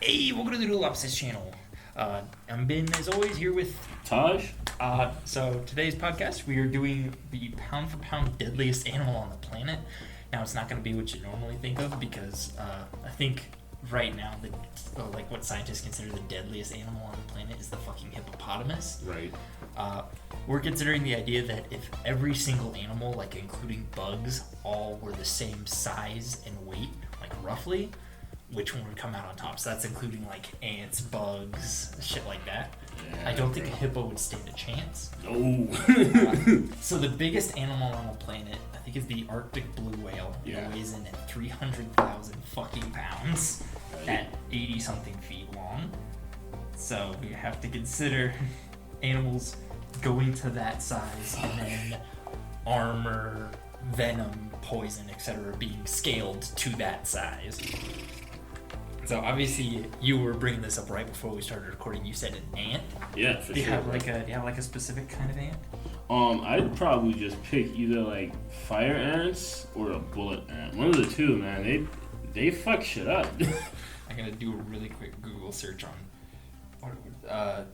Hey, welcome to the Duel Opposites channel. I'm Ben, as always, here with Taj. So today's podcast, we are doing the pound for pound deadliest animal on the planet. Now, it's not going to be what you normally think of because I think right now, like what scientists consider the deadliest animal on the planet is the fucking hippopotamus. Right. We're considering the idea that if every single animal, like including bugs, all were the same size and weight, like roughly, which one would come out on top? So that's including like ants, bugs, shit like that. Yeah, I don't think a hippo would stand a chance. No. So the biggest animal on the planet, I think, is the Arctic blue whale. Yeah. It weighs in at 300,000 fucking pounds at 80 something feet long. So we have to consider animals going to that size and then armor, venom, poison, etc. being scaled to that size. So obviously you were bringing this up right before we started recording. You said an ant. Yeah, for Do you sure. have like a specific kind of ant? I'd probably just pick either like fire ants or a bullet ant. One of the two, man. They fuck shit up. I'm gonna do a really quick Google search on.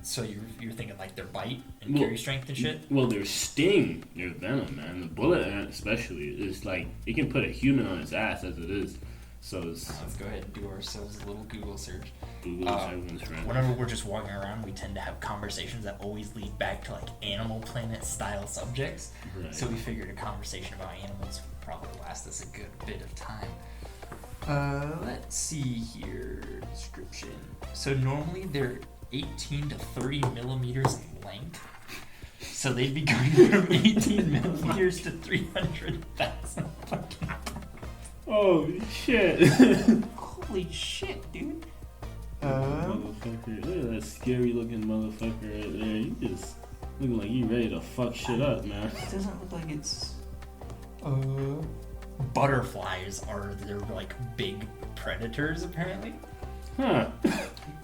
So you're thinking like their bite and carry strength and shit? Well, their sting, their venom, man. The bullet ant especially is like it can put a human on its ass as it is. So it's Let's go ahead and do ourselves a little Google search. Google is everyone's friend. Whenever we're just walking around, we tend to have conversations that always lead back to like Animal Planet style subjects. Right. So we figured a conversation about animals would probably last us a good bit of time. Let's see here. Description. So normally they're 18 to 30 millimeters in length. So they'd be going from 18 millimeters to 300,000 fucking. Holy shit. Holy shit, dude. Motherfucker. Look at that scary looking motherfucker right there. You just looking like you ready to fuck shit up, man. It doesn't look like it's. Butterflies are their like big predators apparently. Huh.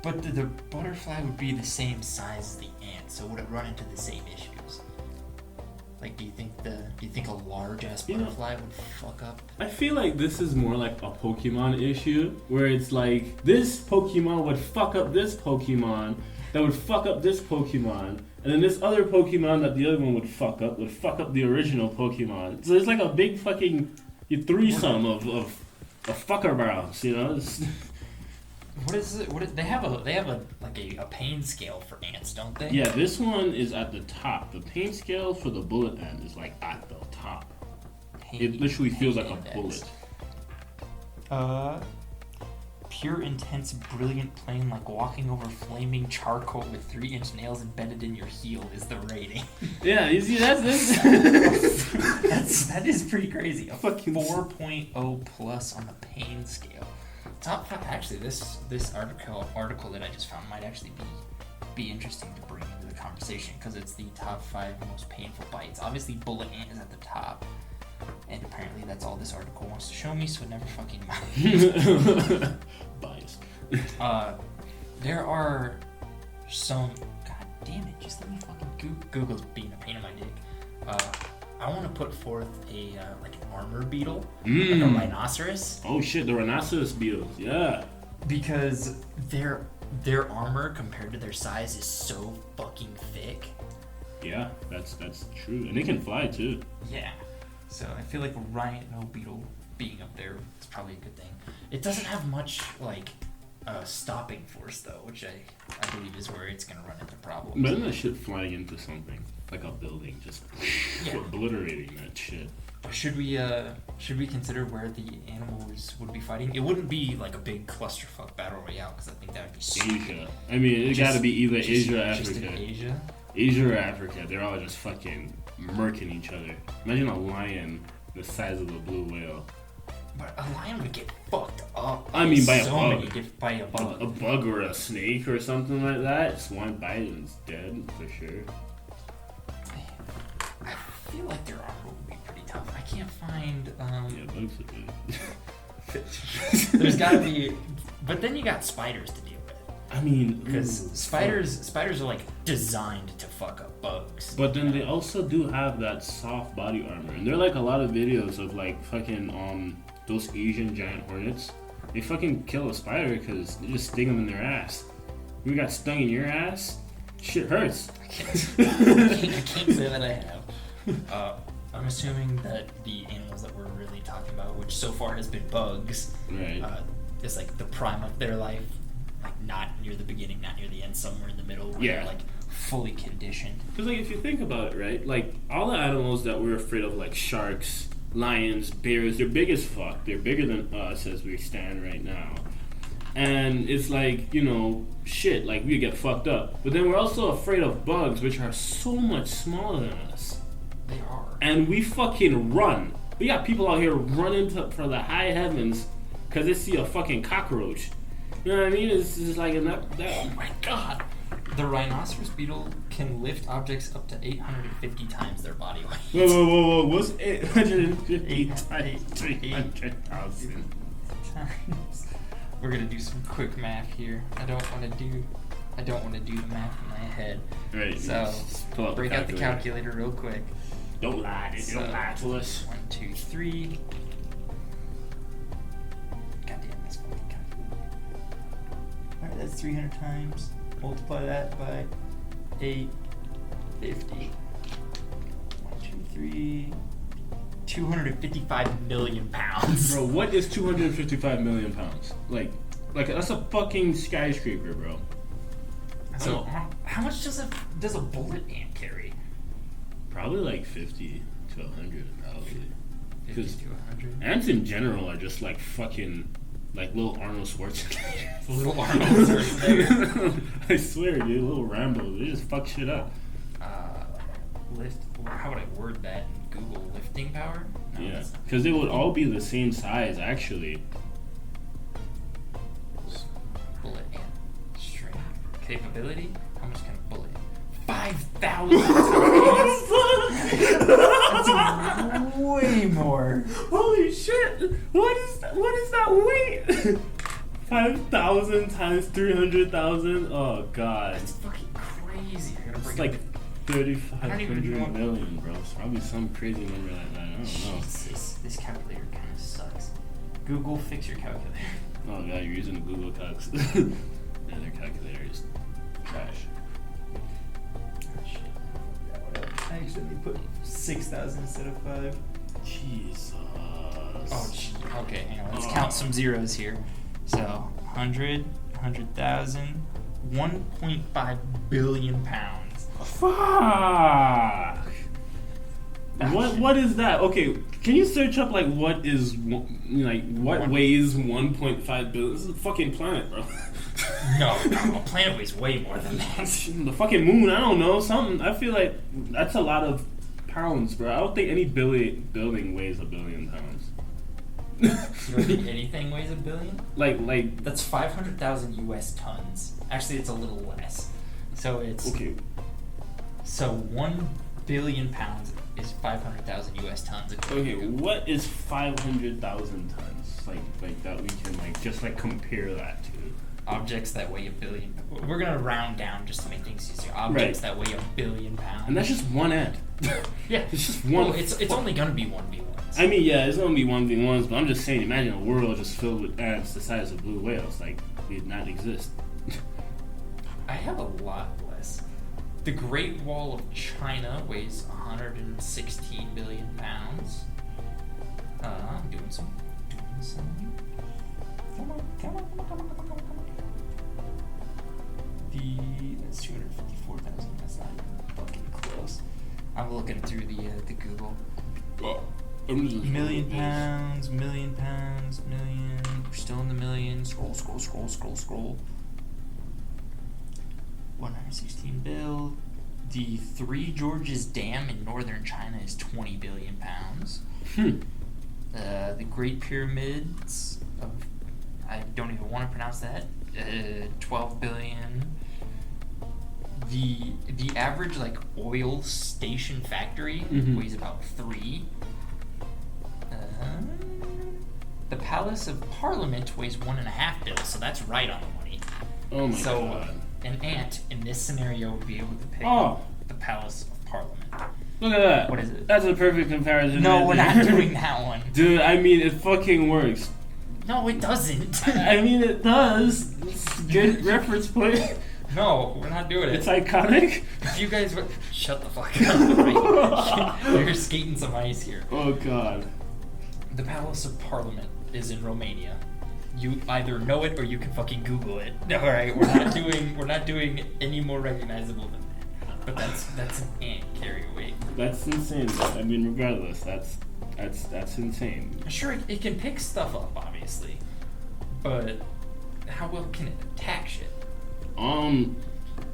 But the butterfly would be the same size as the ant, so would it run into the same issues? Like, do you think a large ass butterfly would fuck up? I feel like this is more like a Pokemon issue, where it's like this Pokemon would fuck up this Pokemon, that would fuck up this Pokemon, and then this other Pokemon that the other one would fuck up the original Pokemon. So it's like a big fucking threesome of fuckerbows, you know? What is it? They have a pain scale for ants, don't they? Yeah, this one is at the top. The pain scale for the bullet ant is like at the top. It literally feels like a bullet. Pure, intense, brilliant pain, like walking over flaming charcoal with 3-inch nails embedded in your heel is the rating. Yeah, you see, that's this. that is pretty crazy. A Fucking 4.0 plus on the pain scale. Top 5. Actually, this article that I just found might actually be interesting to bring into the conversation because it's the top 5 most painful bites. Obviously, bullet ant is at the top, and apparently that's all this article wants to show me. So it never fucking matters. Biased. There are some. God damn it! Just let me fucking Google's being a pain in my dick. I want to put forth a like an armor beetle, like a rhinoceros. Oh shit, the rhinoceros beetles, yeah. Because their armor compared to their size is so fucking thick. Yeah, that's true, and they can fly too. Yeah. So I feel like a rhino beetle being up there is probably a good thing. It doesn't have much like stopping force though, which I believe is where it's gonna run into problems. Imagine that shit flying into something. Like a building, just obliterating that shit. Should we consider where the animals would be fighting? It wouldn't be like a big clusterfuck battle royale because I think that would be stupid. Asia. I mean, it gotta be either Asia or Just Africa. in Asia? Asia or Africa, they're all just fucking murking each other. Imagine a lion the size of a blue whale. But a lion would get fucked up. I mean, by a so bug. many get by a bug. A bug or a snake or something like that. Just one bite and it's dead for sure. I feel like their armor would be pretty tough. I can't find. Yeah, bugs are good. There's gotta be, but then you got spiders to deal with. I mean, because spiders are like designed to fuck up bugs. But then they also do have that soft body armor, and there are like a lot of videos of like fucking those Asian giant hornets They fucking kill a spider because they just sting them in their ass. You got stung in your ass? Shit hurts. I can't say that I have. I'm assuming that the animals that we're really talking about, which so far has been bugs, Right. is like the prime of their life, like not near the beginning, not near the end, somewhere in the middle, where they're like fully conditioned. Because like if you think about it, right, like all the animals that we're afraid of, like sharks, lions, bears, they're big as fuck. They're bigger than us as we stand right now. And it's like, you know, shit, like we get fucked up. But then we're also afraid of bugs, which are so much smaller than us. They are. And we fucking run. We got people out here running for the high heavens because they see a fucking cockroach. You know what I mean? It's just like Oh my god. The rhinoceros beetle can lift objects up to 850 times their body weight. Whoa. What's 850 times 300,000? Times. We're gonna do some quick math here. I don't want to do the math in my head. Right. So break out the calculator real quick. Don't lie. Don't lie to us. 1, 2, 3. Goddamn, this fucking calculator. Alright, that's 300 times. Multiply that by 850. 1, 2, 3. 255 million pounds. Bro, what is 255 million pounds? Like that's a fucking skyscraper, bro. So how much does a bullet ant carry? Probably like 50 to 100, probably. 50 to 100. Ants in general are just like fucking like little Arnold Schwarzenegger. Little Arnold Schwarzenegger. I swear, dude, little Rambo. They just fuck shit up. How would I word that in Google? Lifting power? No, Yeah, because they would all be the same size, actually. Bullet ant strength capability. How much can a bullet? 5,000 times. That's way more. Holy shit! What is that weight? 5,000 times 300,000. Oh god. That's fucking crazy. I gotta It's bring like up 3,500 million, bro. It's probably some crazy number like that. I don't know. Jesus, this calculator kind of sucks. Google, fix your calculator. Oh god, you're using the Google Calcs. Yeah, their calculator is trash. Oh, shit. I accidentally put 6,000 instead of 5. Jesus. Oh, gee. Okay, hang on. Let's count some zeros here. So, 100, 100,000, 1.5 billion pounds. Fuck. What is that? Okay, can you search up like what weighs 1.5 billion? This is a fucking planet, bro. No, a planet weighs way more than that. The fucking moon, I don't know, something. I feel like that's a lot of pounds, bro. I don't think any building weighs 1 billion pounds. You don't think anything weighs 1 billion? Like That's 500,000 US tons. Actually, it's a little less. So it's okay. So 1 billion pounds is 500,000 US tons. Okay, what is 500,000 tons? Like that we can just compare that to. Objects that weigh 1 billion. We're gonna round down just to make things easier. Objects that weigh 1 billion pounds. And that's just one ant. Yeah, it's just one. Well, it's only gonna be 1v1s. I mean, yeah, it's gonna be 1v1s, but I'm just saying, imagine a world just filled with ants the size of blue whales. Like, they'd not exist. I have a lot less. The Great Wall of China weighs 116 billion pounds. I'm doing some. Come on. That's 254,000. That's not even fucking close. I'm looking through the Google. Million pounds. We're still in the millions. Scroll. 116 bill. The Three Gorges Dam in northern China is 20 billion pounds. The Great Pyramids of, I don't even want to pronounce that, 12 billion. The average oil station factory weighs about 3. The Palace of Parliament weighs 1.5 bill, so that's right on the money. Oh my god. An ant in this scenario would be able to pick up the Palace of Parliament. Look at that. What is it? That's a perfect comparison. No, right we're there. not doing that one. Dude, I mean, it fucking works. No, it doesn't. I mean, it does. It's a good reference point. No, we're not doing it. It's iconic. If you guys would shut the fuck up. You're skating some ice here. Oh god. The Palace of Parliament is in Romania. You either know it or you can fucking Google it. All right, we're not doing any more recognizable than that. But that's an ant carry weight. That's insane. I mean, regardless, that's insane. Sure, it can pick stuff up, obviously, but how well can it attack shit?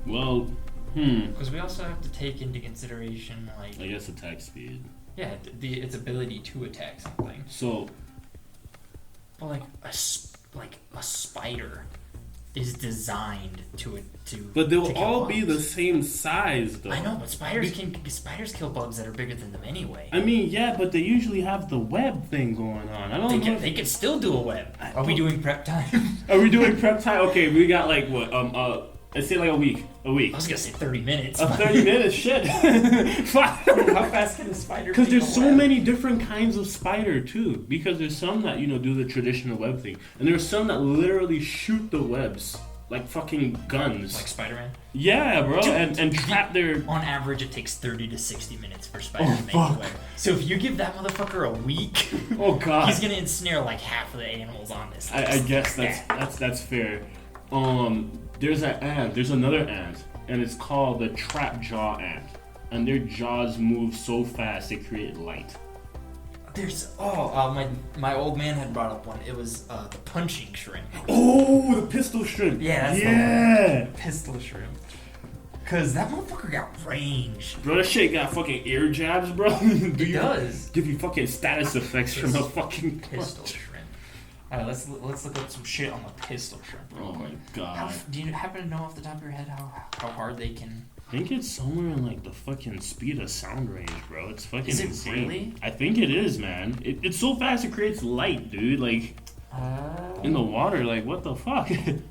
Well, Because we also have to take into consideration, like, I guess attack speed. yeah, its ability to attack something. So, But like a spider is designed to. but they'll to kill all bugs. be the same size, though. I know, but spiders kill bugs that are bigger than them anyway. I mean, yeah, but they usually have the web thing going on. I don't know. They can still do a web. Are we doing prep time? Are we doing prep time? Okay, we got like what? Let's say like a week. I was gonna say 30 minutes. 30 minutes, shit. How fast can a spider? Because there's so many different kinds of spider too. Because there's some that do the traditional web thing, and there's some that literally shoot the webs like fucking guns. Like Spider-Man. Yeah, bro, and trap their. On average, it takes 30 to 60 minutes for Spider to make a web. So if you give that motherfucker a week, oh god, he's gonna ensnare like half of the animals on this. I guess that's fair. There's another ant, and it's called the trap jaw ant, and their jaws move so fast they create light. My old man had brought up one. It was the punching shrimp. Oh, the pistol shrimp. Yeah, that's the one. Pistol shrimp. Cause that motherfucker got range. Bro, that shit got fucking ear jabs, bro. It does. Give you fucking status effects from a fucking pistol shrimp. Alright, let's look up some shit on the pistol shrimp. Oh my god. Do you happen to know off the top of your head how hard they can? I think it's somewhere in like the fucking speed of sound range, bro. It's fucking Is it insane. really? I think it is, man. It's so fast it creates light, dude. Like in the water, like what the fuck? When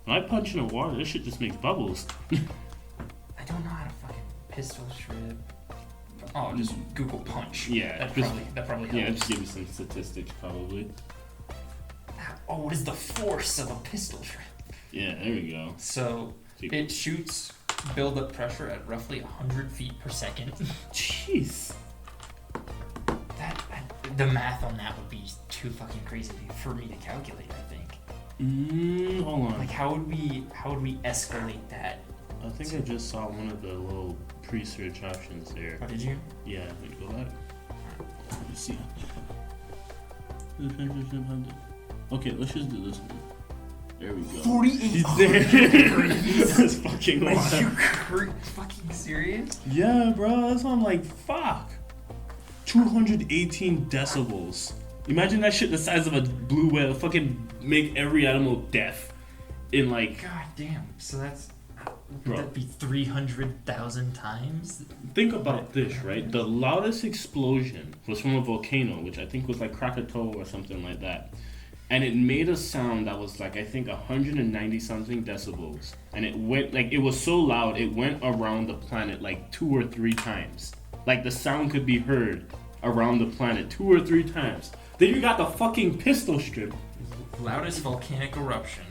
I punch in the water, this shit just makes bubbles. I don't know how to fucking pistol shrimp. Oh, just Google punch. Yeah, that probably helps. Yeah, just give you some statistics probably. Oh, what is the force of a pistol shrimp? Yeah, there we go. So it shoots build-up pressure at roughly 100 feet per second. Jeez. The math on that would be too fucking crazy for me to calculate, I think. Hold on. Like how would we escalate that? I think I just saw one of the little pre-search options there. Oh, did you? Yeah, let me go back. Let me see. Okay, let's just do this one. There we go. 48. That's fucking wild. Are you fucking serious? Yeah, bro. That's why I'm like, fuck. 218 decibels. Imagine that shit the size of a blue whale. Fucking make every animal deaf. In like. God damn. So that's. Bro. Would that be 300,000 times? Think about this, right? The loudest explosion was from a volcano, which I think was like Krakatoa or something like that. And it made a sound that was like, I think 190 something decibels. And it went, like, it was so loud, it went around the planet like 2 or 3 times. Like, the sound could be heard around the planet 2 or 3 times. Then you got the fucking pistol strip. Loudest volcanic eruption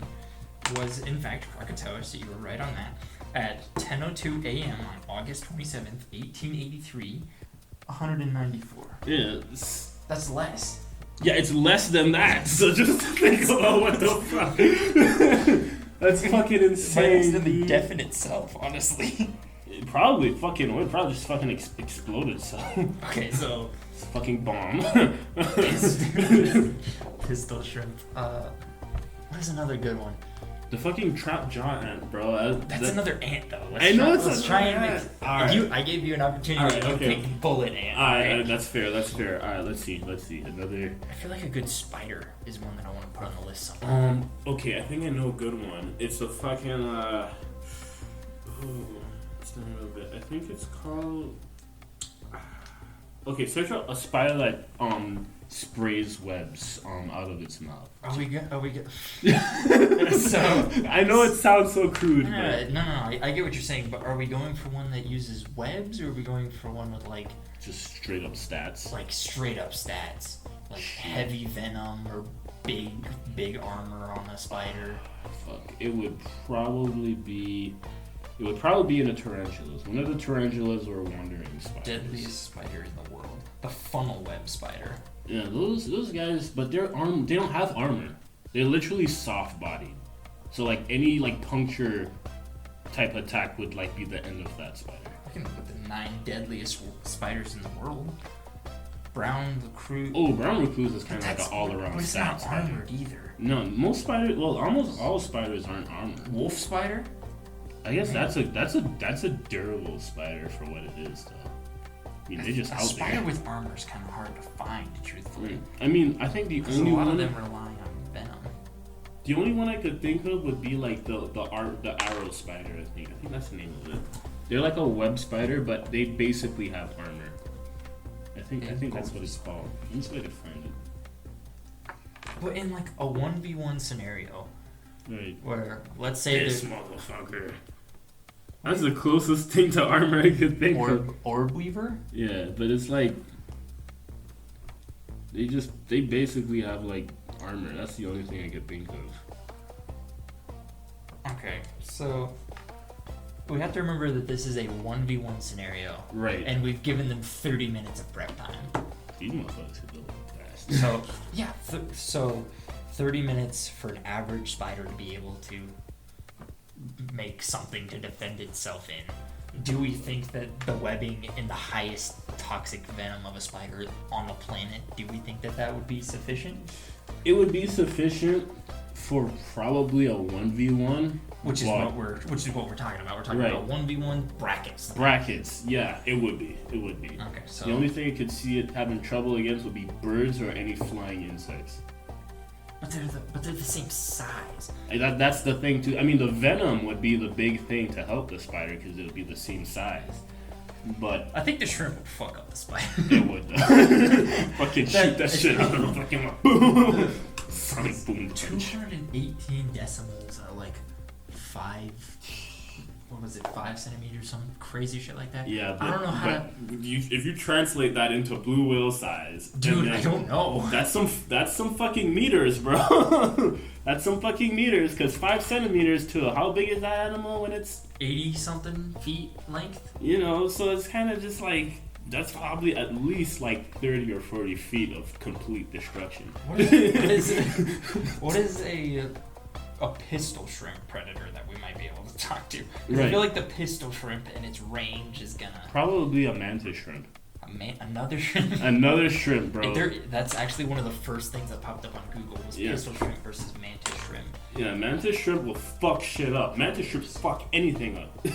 was, in fact, Krakatoa, so you were right on that. At 10:02 a.m. on August 27th, 1883, 194. Yeah. That's less. Yeah, it's less than that. So just think about what the fuck. That's fucking insane. Less than the deafen itself, honestly. It probably just fucking exploded. So. Okay, so it's a fucking bomb. Pistol shrimp. What is another good one? The fucking trap jaw ant, bro. That's another ant, though. Let's try and ant. I gave you an opportunity to pick bullet ant. Alright, that's fair. Alright, let's see. Another. I feel like a good spider is one that I want to put on the list somewhere. Okay, I think I know a good one. It's the fucking it's not a bit. I think it's called. Okay, search out a spider that sprays webs out of its mouth. Are we good? So I know it sounds so crude. No, I get what you're saying, but are we going for one that uses webs, or are we going for one with like just straight up stats? Like straight up stats, like heavy venom or big armor on a spider? Fuck, it would probably be in the tarantulas. One of the tarantulas or wandering spiders. Deadliest spider in the world. The funnel web spider. Yeah, those guys, but they don't have armor. They're literally soft bodied. So like any like puncture type attack would like be the end of that spider. I can look at the 9 deadliest spiders in the world. Brown recluse. Oh, brown recluse is kind of like an all-around It's stat not spider. armored either. No, most spiders. Well, almost all spiders aren't armored. Wolf spider? I guess that's a durable spider for what it is, though. I mean, they just a out spider there. with armor is kind of hard to find, truthfully. I mean, I think the Because only a lot one of them rely on venom. the only one I could think of would be like the arrow spider. I think that's the name of it. They're like a web spider, but they basically have armor. I think that's what it's called. I'm just going to find it. But in like a 1v1 scenario, Right. where let's say This there's motherfucker. That's the closest thing to armor I could think of. orb weaver. Yeah, but it's like they basically have like armor. That's the only thing I could think of. Okay, so we have to remember that this is a 1v1 scenario, Right. and we've given them 30 minutes of prep time. These motherfuckers could go fast. So yeah, so 30 minutes for an average spider to be able to make something to defend itself in. Do we think that the webbing in the highest toxic venom of a spider on the planet, do we think that that would be sufficient? It would be sufficient for probably a 1v1. Which is what we're talking about. We're talking Right. about 1v1 brackets. Brackets, yeah, it would be. Okay, So the only thing I could see it having trouble against would be birds or any flying insects. but they're the same size. That's the thing too. I mean, the venom would be the big thing to help the spider because it would be the same size. But I think the shrimp would fuck up the spider. it would. Fucking shoot that shit out of the fucking boom. Sonic boom punch. 218 decimals are like 5 centimeters, some crazy shit like that. Yeah, I don't know how to. If you translate that into blue whale size, Dude, I don't know. That's some fucking meters, bro. That's some fucking meters. Because 5 centimeters to how big is that animal when it's 80 something feet length? You know, so it's kind of just like that's probably at least like 30 or 40 feet of complete destruction. What is a pistol shrimp predator that we might be able to talk to? 'Cause Right. I feel like the pistol shrimp and its range is gonna Probably a mantis shrimp. another shrimp. Another shrimp, bro. That's actually one of the first things that popped up on Google was pistol shrimp versus mantis shrimp. Yeah, mantis shrimp will fuck shit up. Mantis shrimp fuck anything up.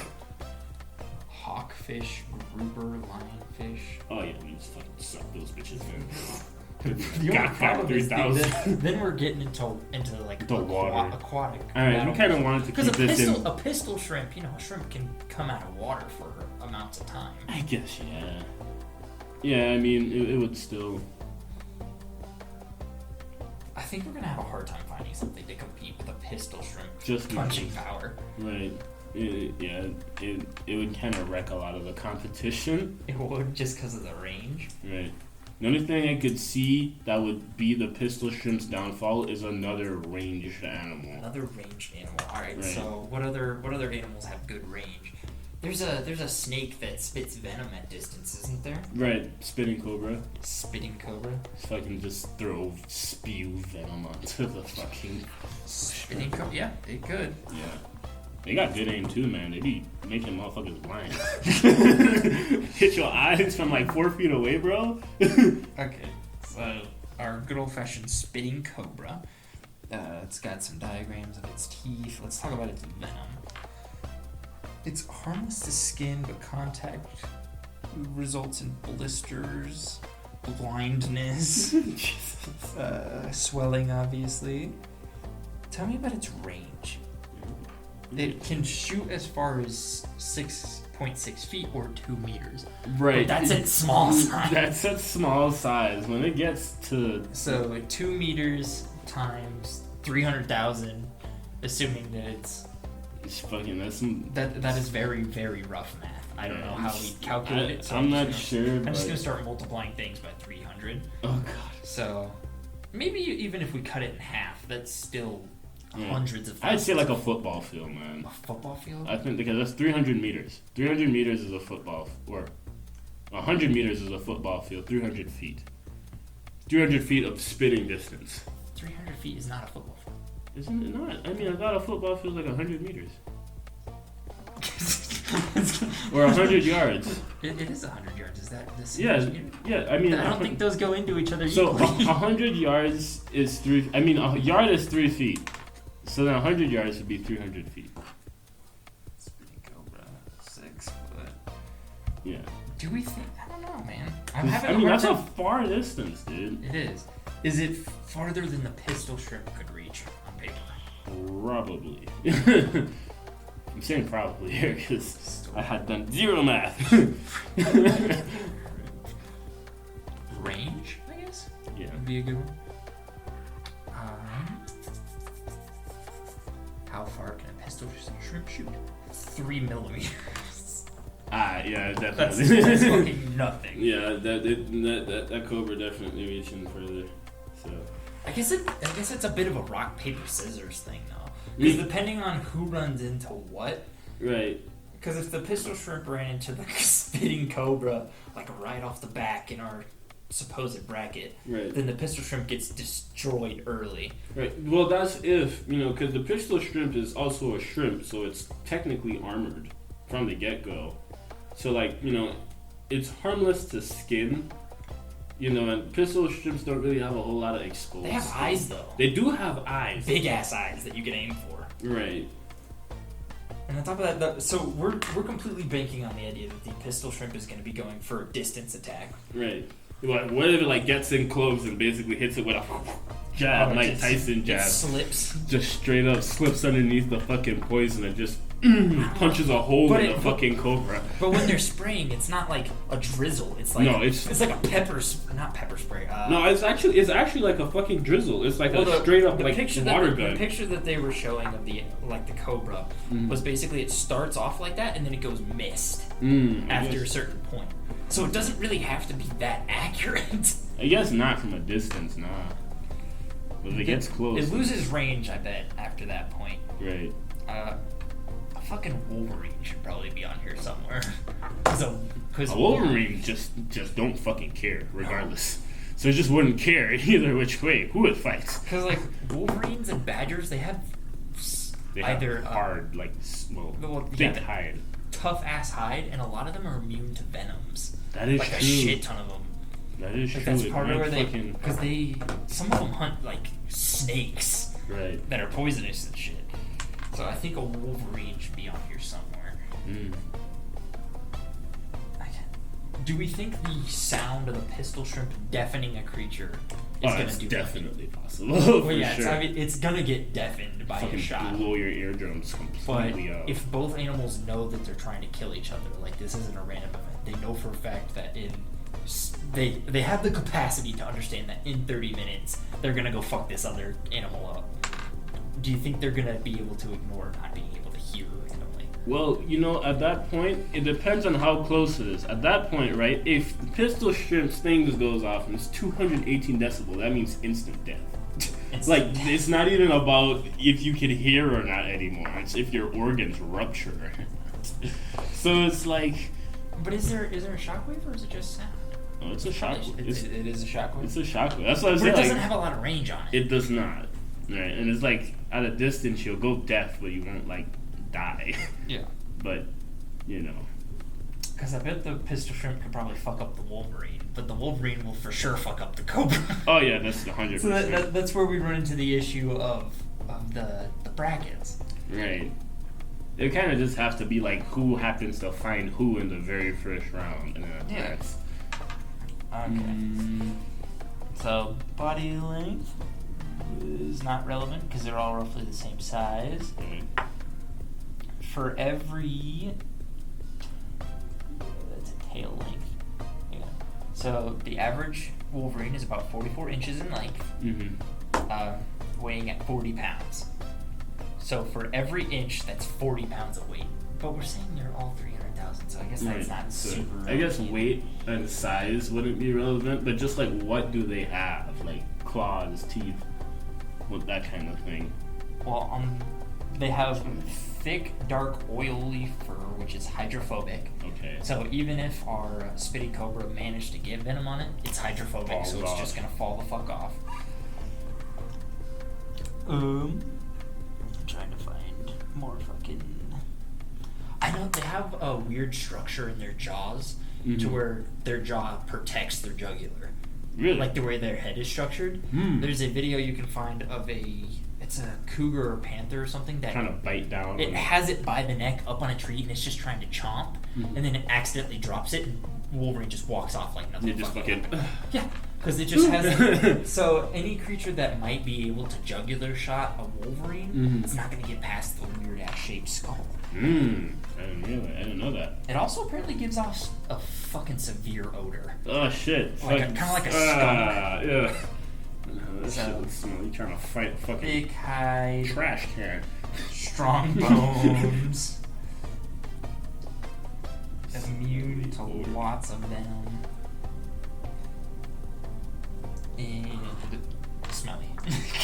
Hawkfish, grouper, lionfish. Oh yeah, we just fucking suck those bitches in. The Got only problem is 3,000. then we're getting into like The water. aquatic. Alright, we kind of wanted to Because keep this in. a pistol shrimp, a shrimp can come out of water for amounts of time. I guess, yeah. Yeah, I mean, it would still. I think we're gonna have a hard time finding something to compete with a pistol shrimp Just punching power. Right. It would kind of wreck a lot of the competition. It would, just because of the range. Right. The only thing I could see that would be the pistol shrimp's downfall is another ranged animal. Another ranged animal. All right. Right. So what other animals have good range? There's a snake that spits venom at distance, isn't there? Right. Spitting cobra. Spitting cobra. So I can just spew venom onto the fucking. Spitting cobra. Yeah, it could. Yeah. They got good aim too, man. They be making motherfuckers blind. Hit your eyes from like 4 feet away, bro. Okay, so our good old fashioned spitting cobra. It's got some diagrams of its teeth. Let's talk about its venom. It's harmless to skin, but contact results in blisters, blindness, swelling, obviously. Tell me about its range. It can shoot as far as 6.6 feet or 2 meters. Right. But that's its small size. That's its small size. When it gets to. So 2 meters times 300,000, assuming that It's fucking. That's some. that is very, very rough math. I don't know how we calculate it. So I'm not sure. I'm but... just gonna start multiplying things by 300. Oh god. So maybe even if we cut it in half, that's still hundreds of I'd thousands. say like a football field, man. A football field? I think because that's 300 meters. 300 meters is a football, or 100 meters is a football field. 300 feet. 300 feet of spitting distance. 300 feet is not a football field. Isn't it not? I mean, I thought a football field like 100 meters. Or 100 yards. It is 100 yards. Is that the same? Yeah. I mean, I don't think those go into each other so equally. 100 yards is 3. I mean, a yard is 3 feet. So then 100 yards would be 300 feet. Spitting cobra, 6 foot. Yeah. Do we think? I don't know, man. I mean, that's a far distance, dude. It is. Is it farther than the pistol shrimp could reach on paper? Probably. I'm saying probably here because I had done zero math. Range, I guess? Yeah. Would be a good one. How far can a pistol shrimp shoot? 3 millimeters. Yeah, definitely. That's fucking nothing. Yeah, that cobra definitely reaching further. So I guess it's a bit of a rock paper scissors thing though, because depending on who runs into what. Right. Because if the pistol shrimp ran into the spitting cobra like right off the back in our supposed bracket, right, then the pistol shrimp gets destroyed early. Right. Well, that's if because the pistol shrimp is also a shrimp, so it's technically armored from the get-go. So it's harmless to skin. And pistol shrimps don't really have a whole lot of exposed. They have eyes though. They do have eyes. Big ass eyes that you can aim for. Right. And on top of that, so we're completely banking on the idea that the pistol shrimp is going to be going for a distance attack. Right. What if it gets in close and basically hits it with a jab, Mike Tyson jab? It slips. Just straight up slips underneath the fucking poison and just punches a hole in the fucking cobra. But when they're spraying, it's not like a drizzle. It's like it's like a not pepper spray. No, it's actually like a fucking drizzle. It's like a straight up like water gun. The picture that they were showing of the cobra was basically it starts off like that and then it goes mist after a certain point. So it doesn't really have to be that accurate. I guess not from a distance, nah. But if it gets close, it loses range, I bet, after that point. Right. A fucking Wolverine should probably be on here somewhere. Cause a Wolverine just don't fucking care, regardless. So it just wouldn't care either which way who it fights. Because Wolverines and Badgers, they have either hard, thick hide, tough ass hide, and a lot of them are immune to venoms. That is true. A shit ton of them. That is true. That's part of where some of them hunt snakes, right, that are poisonous and shit. So I think a Wolverine should be on here somewhere. Do we think the sound of the pistol shrimp deafening a creature is going to do definitely possible. Well, yeah, sure. It's going to get deafened by a shot. Blow your eardrums completely out. If both animals know that they're trying to kill each other, this isn't a random event, they know for a fact that they have the capacity to understand that in 30 minutes they're going to go fuck this other animal up. Do you think they're going to be able to ignore not being able to hear randomly? Well, at that point, it depends on how close it is. At that point, right, if the pistol shrimp's thing just goes off and it's 218 decibel, that means instant death. It's not even about if you can hear or not anymore. It's if your organs rupture. So it's like... But is there a shockwave or is it just sound? Oh, it's a shockwave. It is a shockwave? It's a shockwave. That's what I was saying. But it doesn't have a lot of range on it. It does not. Right, and it's at a distance you'll go deaf, but you won't die. Yeah. But because I bet the pistol shrimp could probably fuck up the Wolverine, but the Wolverine will for sure fuck up the cobra. Oh yeah, that's 100%. So that's where we run into the issue of the brackets. Right. It kind of just has to be who happens to find who in the very first round, and then that's. Okay. So body length is not relevant because they're all roughly the same size. For every... that's a tail length. Yeah. So the average Wolverine is about 44 inches in length, weighing at 40 pounds. So for every inch, that's 40 pounds of weight. But we're saying they're all 300,000, so I guess that's not super relevant. I guess weight and size wouldn't be relevant, but just what do they have? claws, teeth, with that kind of thing. Well, they have thick, dark, oily fur, which is hydrophobic. Okay. So even if our spitty cobra managed to get venom on it, it's hydrophobic, so it's just gonna fall the fuck off. I'm trying to find more fucking. I know they have a weird structure in their jaws to where their jaw protects their jugular. Really? Like the way their head is structured. There's a video you can find of it's a cougar or panther or something that trying to bite down. It has it by the neck up on a tree and it's just trying to chomp, and then it accidentally drops it, and Wolverine just walks off like nothing. It just fucking. Yeah, because it just has. So any creature that might be able to jugular shot a Wolverine, it's not going to get past the weird ass shaped skull. I didn't know that. It also apparently gives off a fucking severe odor. Oh shit! Kind of like a skunk. Yeah. That shit looks smelly. You trying to fight a fucking big hide, trash can. strong bones, immune to lots of venom, and smelly.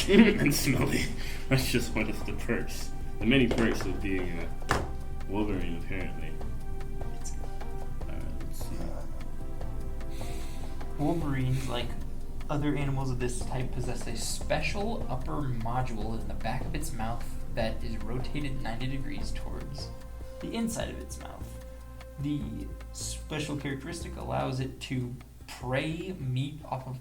And smelly. That's just one of the perks. The many perks of being a Wolverine, apparently. Let's see. Wolverines, like other animals of this type, possess a special upper module in the back of its mouth that is rotated 90 degrees towards the inside of its mouth. The special characteristic allows it to pry meat off of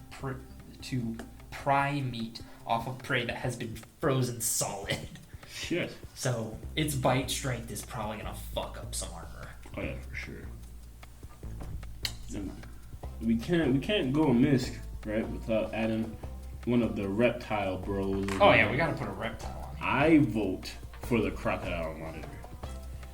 prey that has been frozen solid. Shit. So its bite strength is probably gonna fuck up some armor. Oh yeah, for sure. We can't go amiss, right, without adding one of the reptile bros. Oh yeah, we gotta put a reptile on here. I vote for the crocodile monitor.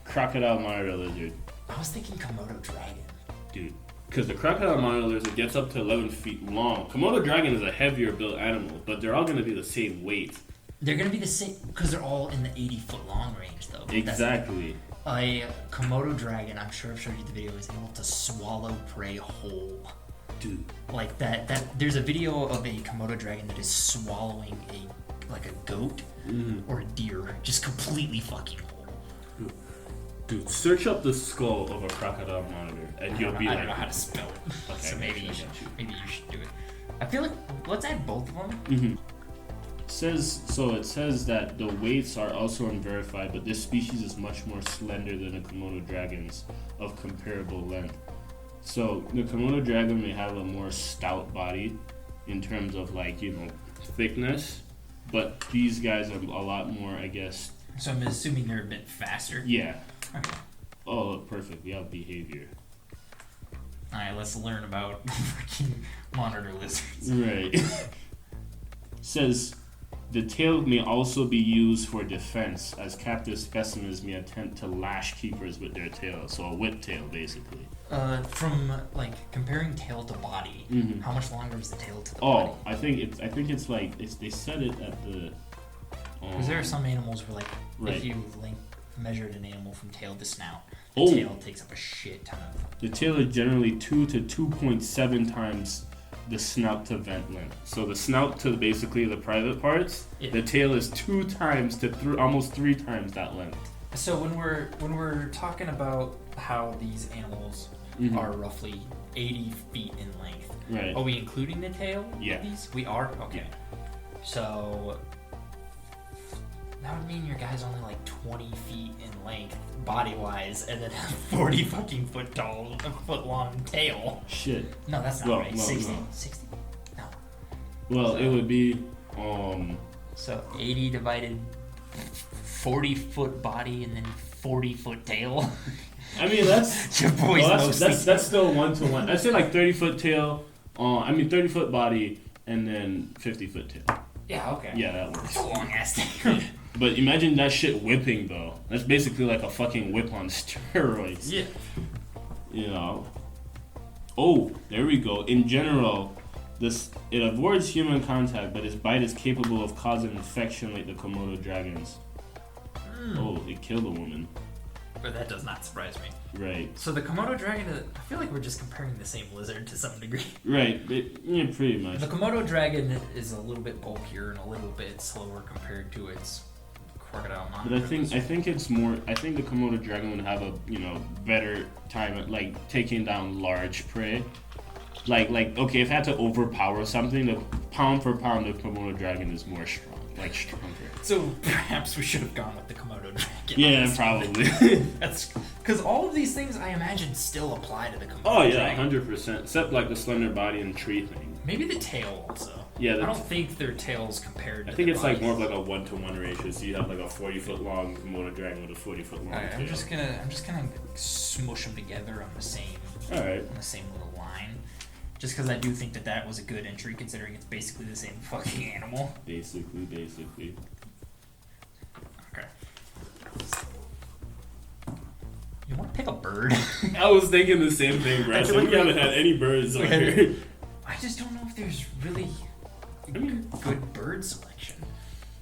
Crocodile monitor lizard. I was thinking Komodo dragon. Dude. Because the crocodile monitor lizard gets up to 11 feet long. Komodo dragon is a heavier built animal, but they're all going to be the same weight. They're going to be the same, because they're all in the 80-foot long range, though. Exactly. A Komodo dragon, I'm sure I've showed you the video, is able to swallow prey whole. Dude. Like that there's a video of a Komodo dragon that is swallowing a goat or a deer, just completely fucking whole. Dude, search up the skull of a crocodile monitor, and you'll be like... I don't know how to spell it, okay, so maybe you should do it. I feel like, let's add both of them. Mm-hmm. It says that the weights are also unverified, but this species is much more slender than the Komodo dragons of comparable length. So the Komodo dragon may have a more stout body in terms of thickness, but these guys are a lot more, I guess. So I'm assuming they're a bit faster. Yeah. Okay. Oh, look, perfect. We have behavior. Alright, let's learn about freaking monitor lizards. Right. Says the tail may also be used for defense, as captive specimens may attempt to lash keepers with their tail. So a whip tail, basically. From comparing tail to body, how much longer is the tail to the body? Oh, I think it's they said it at the. Because there are some animals where right. if you measured an animal from tail to snout, the tail takes up a shit ton of. The tail is generally 2 to 2.7 times the snout to vent length. So the snout to basically the private parts, the tail is 2 times to almost 3 times that length. So when we're talking about how these animals are roughly 80 feet in length, right? Are we including the tail? Yeah. Of these? We are? Okay. Yeah. So that would mean your guy's only 20 feet in length, body-wise, and then a 40 fucking foot long tail. Shit. No, that's not right. 60. No. 60? No. Well, it would be, So 80 divided 40 foot body and then 40 foot tail. I mean, that's your boy's that's still 1-to-1. I'd say 30 foot tail. 30 foot body and then 50 foot tail. Yeah. Okay. Yeah, that works. That's a long ass tail. But imagine that shit whipping though. That's basically like a fucking whip on steroids. Yeah. You know. Oh, there we go. In general, it avoids human contact, but its bite is capable of causing infection like the Komodo dragons. Oh, it killed a woman. But that does not surprise me. Right. So the Komodo dragon, I feel like we're just comparing the same lizard to some degree. Right. Yeah, pretty much. The Komodo dragon is a little bit bulkier and a little bit slower compared to its crocodile monitor. But I think it's more. I think the Komodo dragon would have a better time at like taking down large prey. Like okay, if I had to overpower something, the pound for pound the Komodo dragon is more stronger. So perhaps we should have gone with the Komodo dragon. Yeah, probably. That's because all of these things I imagine still apply to the Komodo Oh yeah, dragon. 100%. Except like the slender body and tree thing. Maybe the tail also. Yeah, I don't think their tails compared to I think their it's like bodies. more of like a 1-to-1 ratio. So you have like a 40-foot long Komodo dragon with a 40-foot long Alright, tail. I'm just gonna smush them together on the same Alright. little line. Just because I do think that was a good entry, considering it's basically the same fucking animal. Basically. Okay. You want to pick a bird? I was thinking the same thing, bro. I feel So like we haven't had any birds on Okay. here. I just don't know if there's really I mean, good bird selection.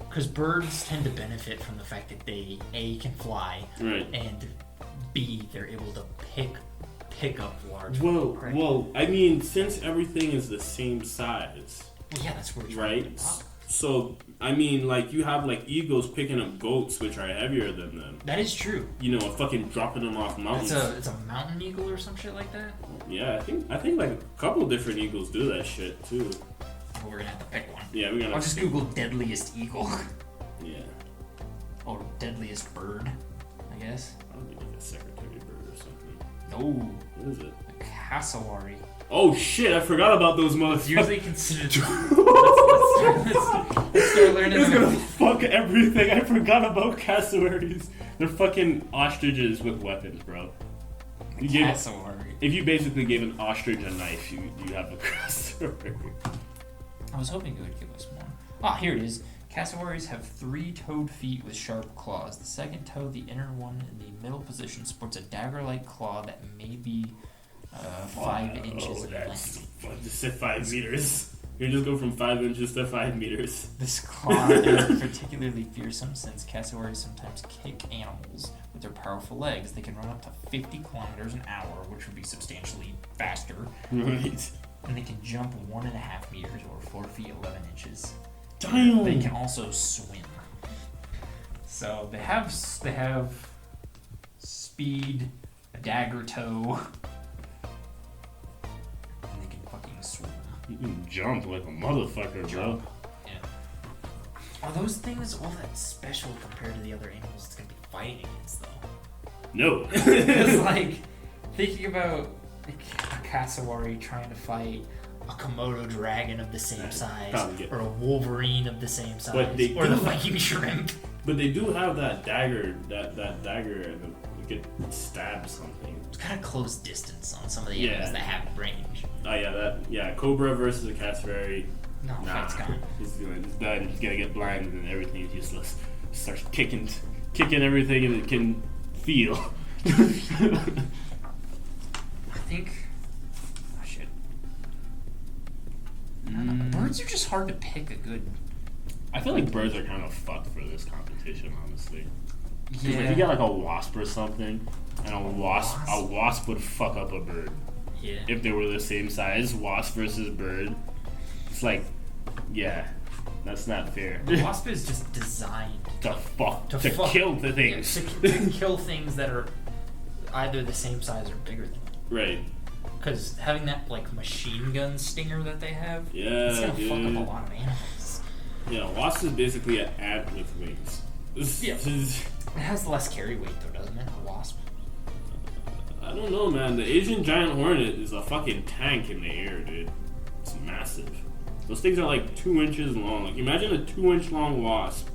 Because birds tend to benefit from the fact that they A, can fly, right. and B, they're able to pick up large prey. Well, I mean, since everything is the same size, Well, yeah, that's where it's right? So, I mean, like, you have, like, eagles picking up goats, which are heavier than them. That is true. Fucking dropping them off mountains. It's a mountain eagle or some shit like that. Yeah, I think, like, a couple different eagles do that shit, too. Well, we're gonna have to pick one. Yeah, we're gonna... I'll just Google deadliest eagle. Yeah. Or deadliest bird, I guess. I don't think it's a secretary bird or something. No. What is it? A cassowary. Oh, shit, I forgot about those It's motherfuckers. usually considered... let's start learning It's about gonna fuck everything. I forgot about cassowaries. They're fucking ostriches with weapons, bro. cassowary. If you basically gave an ostrich a knife, you have a cassowary. I was hoping it would give us more. Ah, here it is. Cassowaries have 3 toed feet with sharp claws. The second toe, the inner one in the middle position, sports a dagger-like claw that may be 5 inches in length. Just said 5 meters. You just go from 5 inches to 5 meters. This claw is particularly fearsome since cassowaries sometimes kick animals with their powerful legs. They can run up to 50 kilometers an hour, which would be substantially faster. Right. And they can jump 1.5 meters or 4 feet 11 inches. Damn. They can also swim. So they have speed, a dagger toe, and they can fucking swim. You can jump like a motherfucker, bro. Yeah. Are those things all that special compared to the other animals it's gonna be fighting against, though? No. It's like thinking about a cassowary trying to fight a Komodo dragon of the same size, or a wolverine of the same size, or the Viking shrimp. But they do have that dagger, that dagger, and you could stab something. It's kind of close distance on some of the animals that have range. Oh yeah, Cobra versus a cassowary. No, fight's gone. He's done. He's gonna get blinded and everything is useless. Starts kicking everything and it can feel. I think. Oh shit. I don't know. Birds are just hard to pick a good. I feel like birds are kind of fucked for this competition, honestly. Yeah. If you get like a wasp or something, and a wasp would fuck up a bird. Yeah. If they were the same size, wasp versus bird, it's like, yeah, that's not fair. The wasp is just designed to kill the things. Yeah, to kill things that are either the same size or bigger than it. Right. Because having that like machine gun stinger that they have, it's gonna fuck up a lot of animals. Yeah, a wasp is basically an ant with wings. Yeah. It has less carry weight though, doesn't it? A wasp. I don't know, man. The Asian giant hornet is a fucking tank in the air, dude. It's massive. Those things are like 2 inches long. Like, imagine a 2-inch long wasp.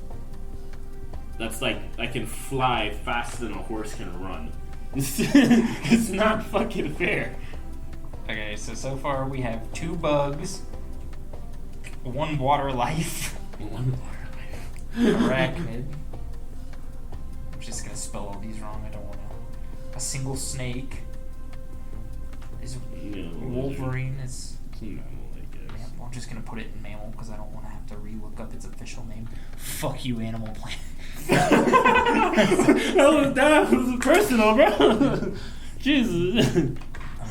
That's like, that can fly faster than a horse can run. It's not fucking fair. Okay, so far we have 2 bugs, 1 water life, 1 water life, arachnid. I'm just gonna spell all these wrong. I don't want to. A single snake. Is Wolverine is. It's a mammal, I guess. Yeah, I'm just gonna put it in mammal because I don't want to have to relook up its official name. Fuck you, Animal Planet. that was personal, bro. Jesus. I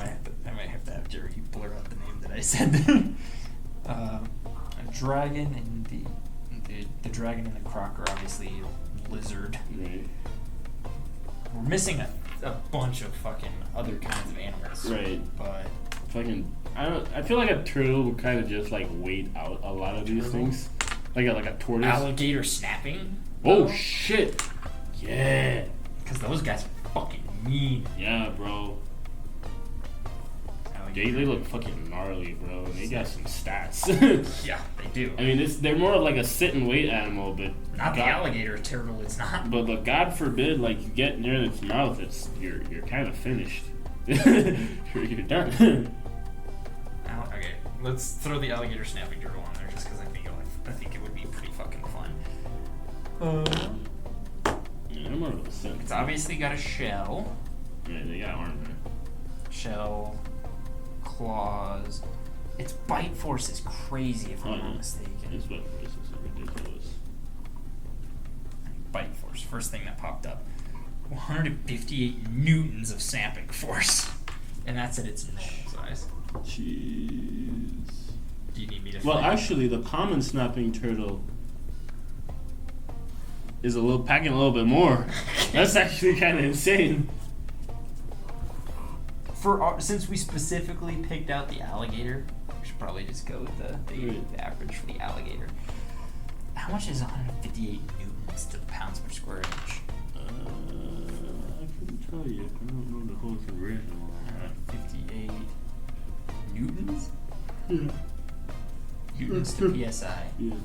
might have to have Jerry blur out the name that I said. A dragon and the dragon and the croc are obviously a lizard. Right. We're missing a bunch of fucking other kinds of animals. Right. But I feel like a turtle would kind of just like wait out a lot of these things. Like a tortoise. Alligator snapping. Oh shit. Yeah. Because those guys are fucking mean. Yeah, bro. They look fucking gnarly, bro. They got some stats. Yeah, they do. I mean, they're more of like a sit and wait animal, but not the alligator turtle. It's not. But God forbid, like you get near its mouth, you're kind of finished. You're done. Okay, let's throw the alligator snapping turtle on there just because I think it would be pretty fucking fun. Yeah, I'm more of a sit. It's obviously got a shell. Yeah, they got armor. Shell. Claws. Its bite force is crazy if I'm not mistaken. Its bite force is ridiculous. Bite force, first thing that popped up. 158 newtons of snapping force. And that's at its normal size. Jeez. Do you need me to Well, find actually, the common snapping turtle is packing a little bit more. That's actually kind of insane. Since we specifically picked out the alligator, we should probably just go with the average for the alligator. How much is 158 newtons to the pounds per square inch? I couldn't tell you. I don't know the whole conversion. 158 newtons? Yeah. Newtons to PSI. Yeah.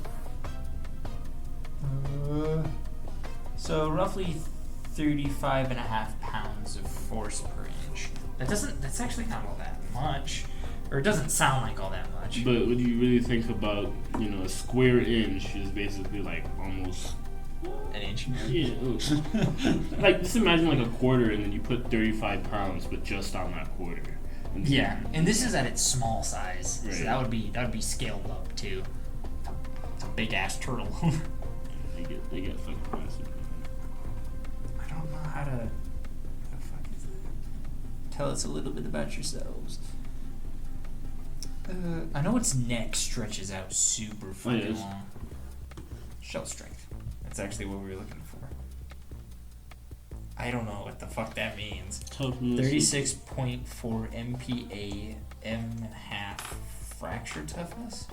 So roughly 35.5 pounds of force per inch. That's actually not all that much. Or it doesn't sound like all that much. But when you really think about, a square inch is basically like almost an inch? Yeah. Like, just imagine like a quarter and then you put 35 pounds, but just on that quarter. Yeah, and this is at its small size. Right. So that would be scaled up to a big ass turtle. They get fucking massive. I don't know how to tell us a little bit about yourselves. I know its neck stretches out super fucking long. Shell strength. That's actually what we were looking for. I don't know what the fuck that means. 36.4 MPa M.5 fracture toughness?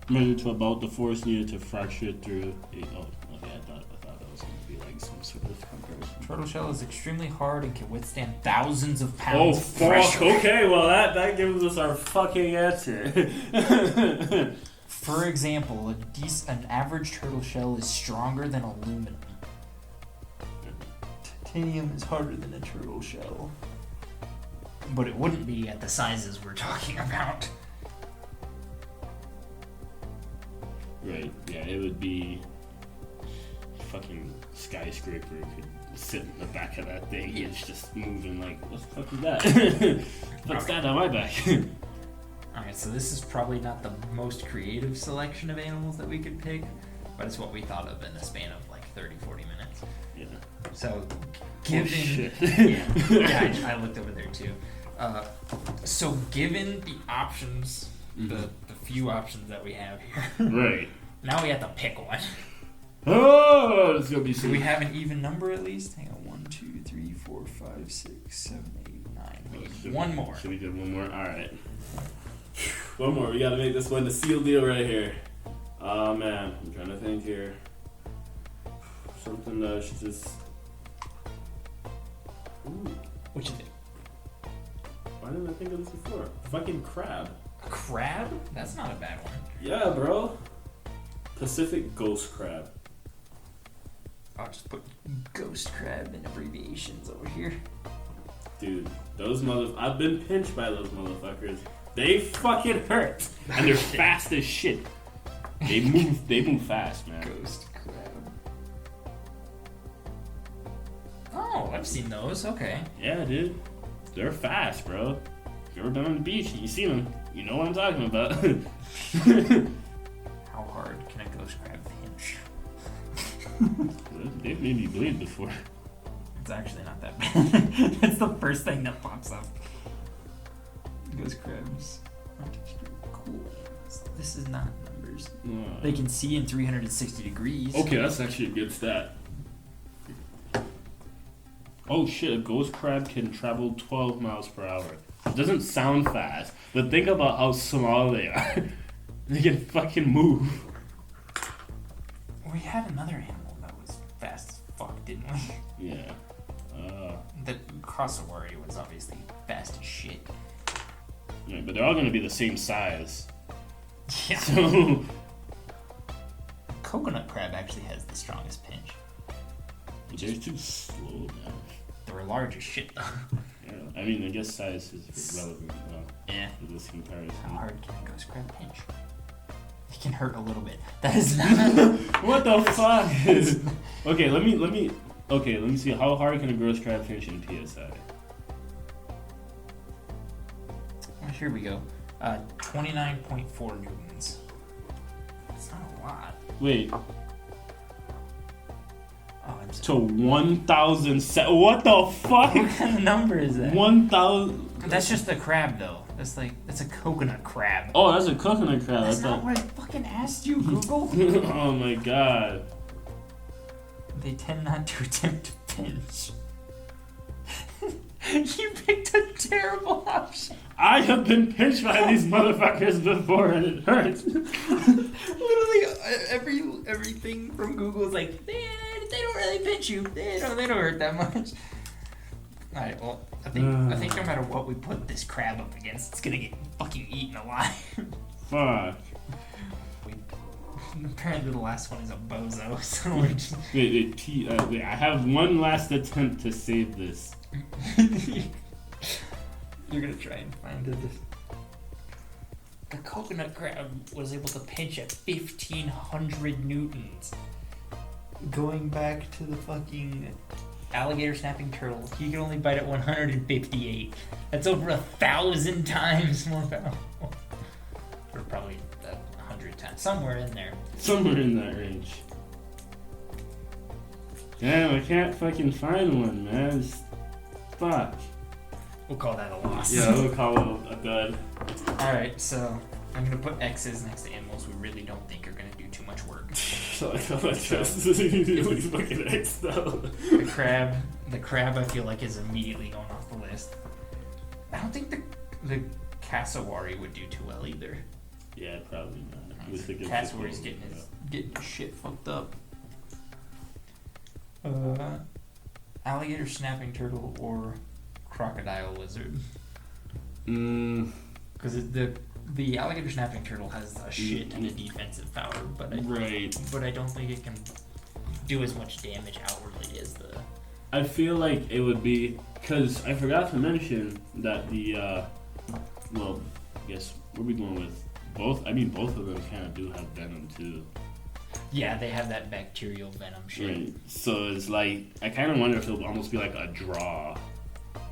Measured to about the force needed to fracture through a... Oh, okay, I thought that was going to be like some sort of comparison. Turtle shell is extremely hard and can withstand thousands of pounds of fuck. pressure. Okay, well that gives us our fucking answer. For example, an average turtle shell is stronger than aluminum. Titanium is harder than a turtle shell. But it wouldn't be at the sizes we're talking about. Right, yeah, it would be... Fucking skyscraper could sit in the back of that thing. Yeah. It's just moving like, what the fuck is that? What's that on my back? Alright, so this is probably not the most creative selection of animals that we could pick, but it's what we thought of in the span of like 30-40 minutes. Yeah. So, given... Oh, shit. yeah, I looked over there too. So given the options, the few options that we have here, right. Now we have to pick one. Oh, it's gonna be. Do we have an even number at least? Hang on, 1, 2, 3, 4, 5, 6, 7, 8, 9. We need one more. Should we do one more? All right. One more. We gotta make this one the seal deal right here. Oh man, I'm trying to think here. Something that should just. Ooh. What you think? Why didn't I think of this before? Fucking crab. A crab? That's not a bad one. Yeah, bro. Pacific ghost crab. I'll just put ghost crab in abbreviations over here. Dude, I've been pinched by those motherfuckers. They fucking hurt. And they're fast as shit. They move fast, man. Ghost crab. Oh, I've seen those. Okay. Yeah, dude. They're fast, bro. If you ever been on the beach and you see them, you know what I'm talking about. How hard can a ghost crab pinch? They've made me bleed before. It's actually not that bad. That's the first thing that pops up. Ghost crabs. Cool. This is not numbers. They can see in 360 degrees. Okay, that's actually a good stat. Oh shit, a ghost crab can travel 12 miles per hour. It doesn't sound fast, but think about how small they are. They can fucking move. We had another animal that was fast as fuck, didn't we? Yeah. The cassowary was obviously fast as shit. Yeah, but they're all gonna be the same size. Yeah. So Coconut crab actually has the strongest pinch. they're too slow, man. They're large as shit though. Yeah. I mean, I guess size is relevant Yeah. to this comparison. How hard can a ghost crab pinch? It can hurt a little bit. That is not. What the fuck? Okay, let me see. How hard can a ghost crab pinch in PSI? Oh, here we go. 29.4 newtons. That's not a lot. Wait. Oh, I'm To sorry. 1,000. What the fuck? What kind of number is that? 1,000. That's just a crab, though. That's a coconut crab. Oh, that's a coconut crab. That's not what I fucking asked you, Google. Oh my god. They tend not to attempt to pinch. You picked a terrible option. I have been pinched by these motherfuckers before and it hurts. Literally, everything from Google is like, they don't really pinch you. They don't hurt that much. All right, well, I think no matter what we put this crab up against, it's gonna get fucking eaten alive. Fuck. Apparently, the last one is a bozo. So we're just... Wait, I have one last attempt to save this. You're gonna try and find it. The coconut crab was able to pinch at 1,500 newtons. Going back to the fucking alligator snapping turtle, he can only bite at 158. That's over 1,000 times more powerful. Or probably 100 times, somewhere in there. Somewhere in that range. Damn, I can't fucking find one, man. Fuck. We'll call that a loss. Yeah, we'll call it a dud. Alright, so I'm gonna put X's next to animals we really don't think are gonna do too much work. So I feel like this fucking X though. The crab I feel like is immediately going off the list. I don't think the cassowary would do too well either. Yeah, probably not. Cassowary's getting his shit fucked up. Alligator snapping turtle or crocodile lizard? Because the alligator snapping turtle has a shit ton of defensive power, but I don't think it can do as much damage outwardly as the. I feel like it would be because I forgot to mention that the well, I guess what are we going with? Both. I mean, both of them kind of do have venom too. Yeah, they have that bacterial venom shit. Right. So it's like I kind of wonder if it'll almost be like a draw,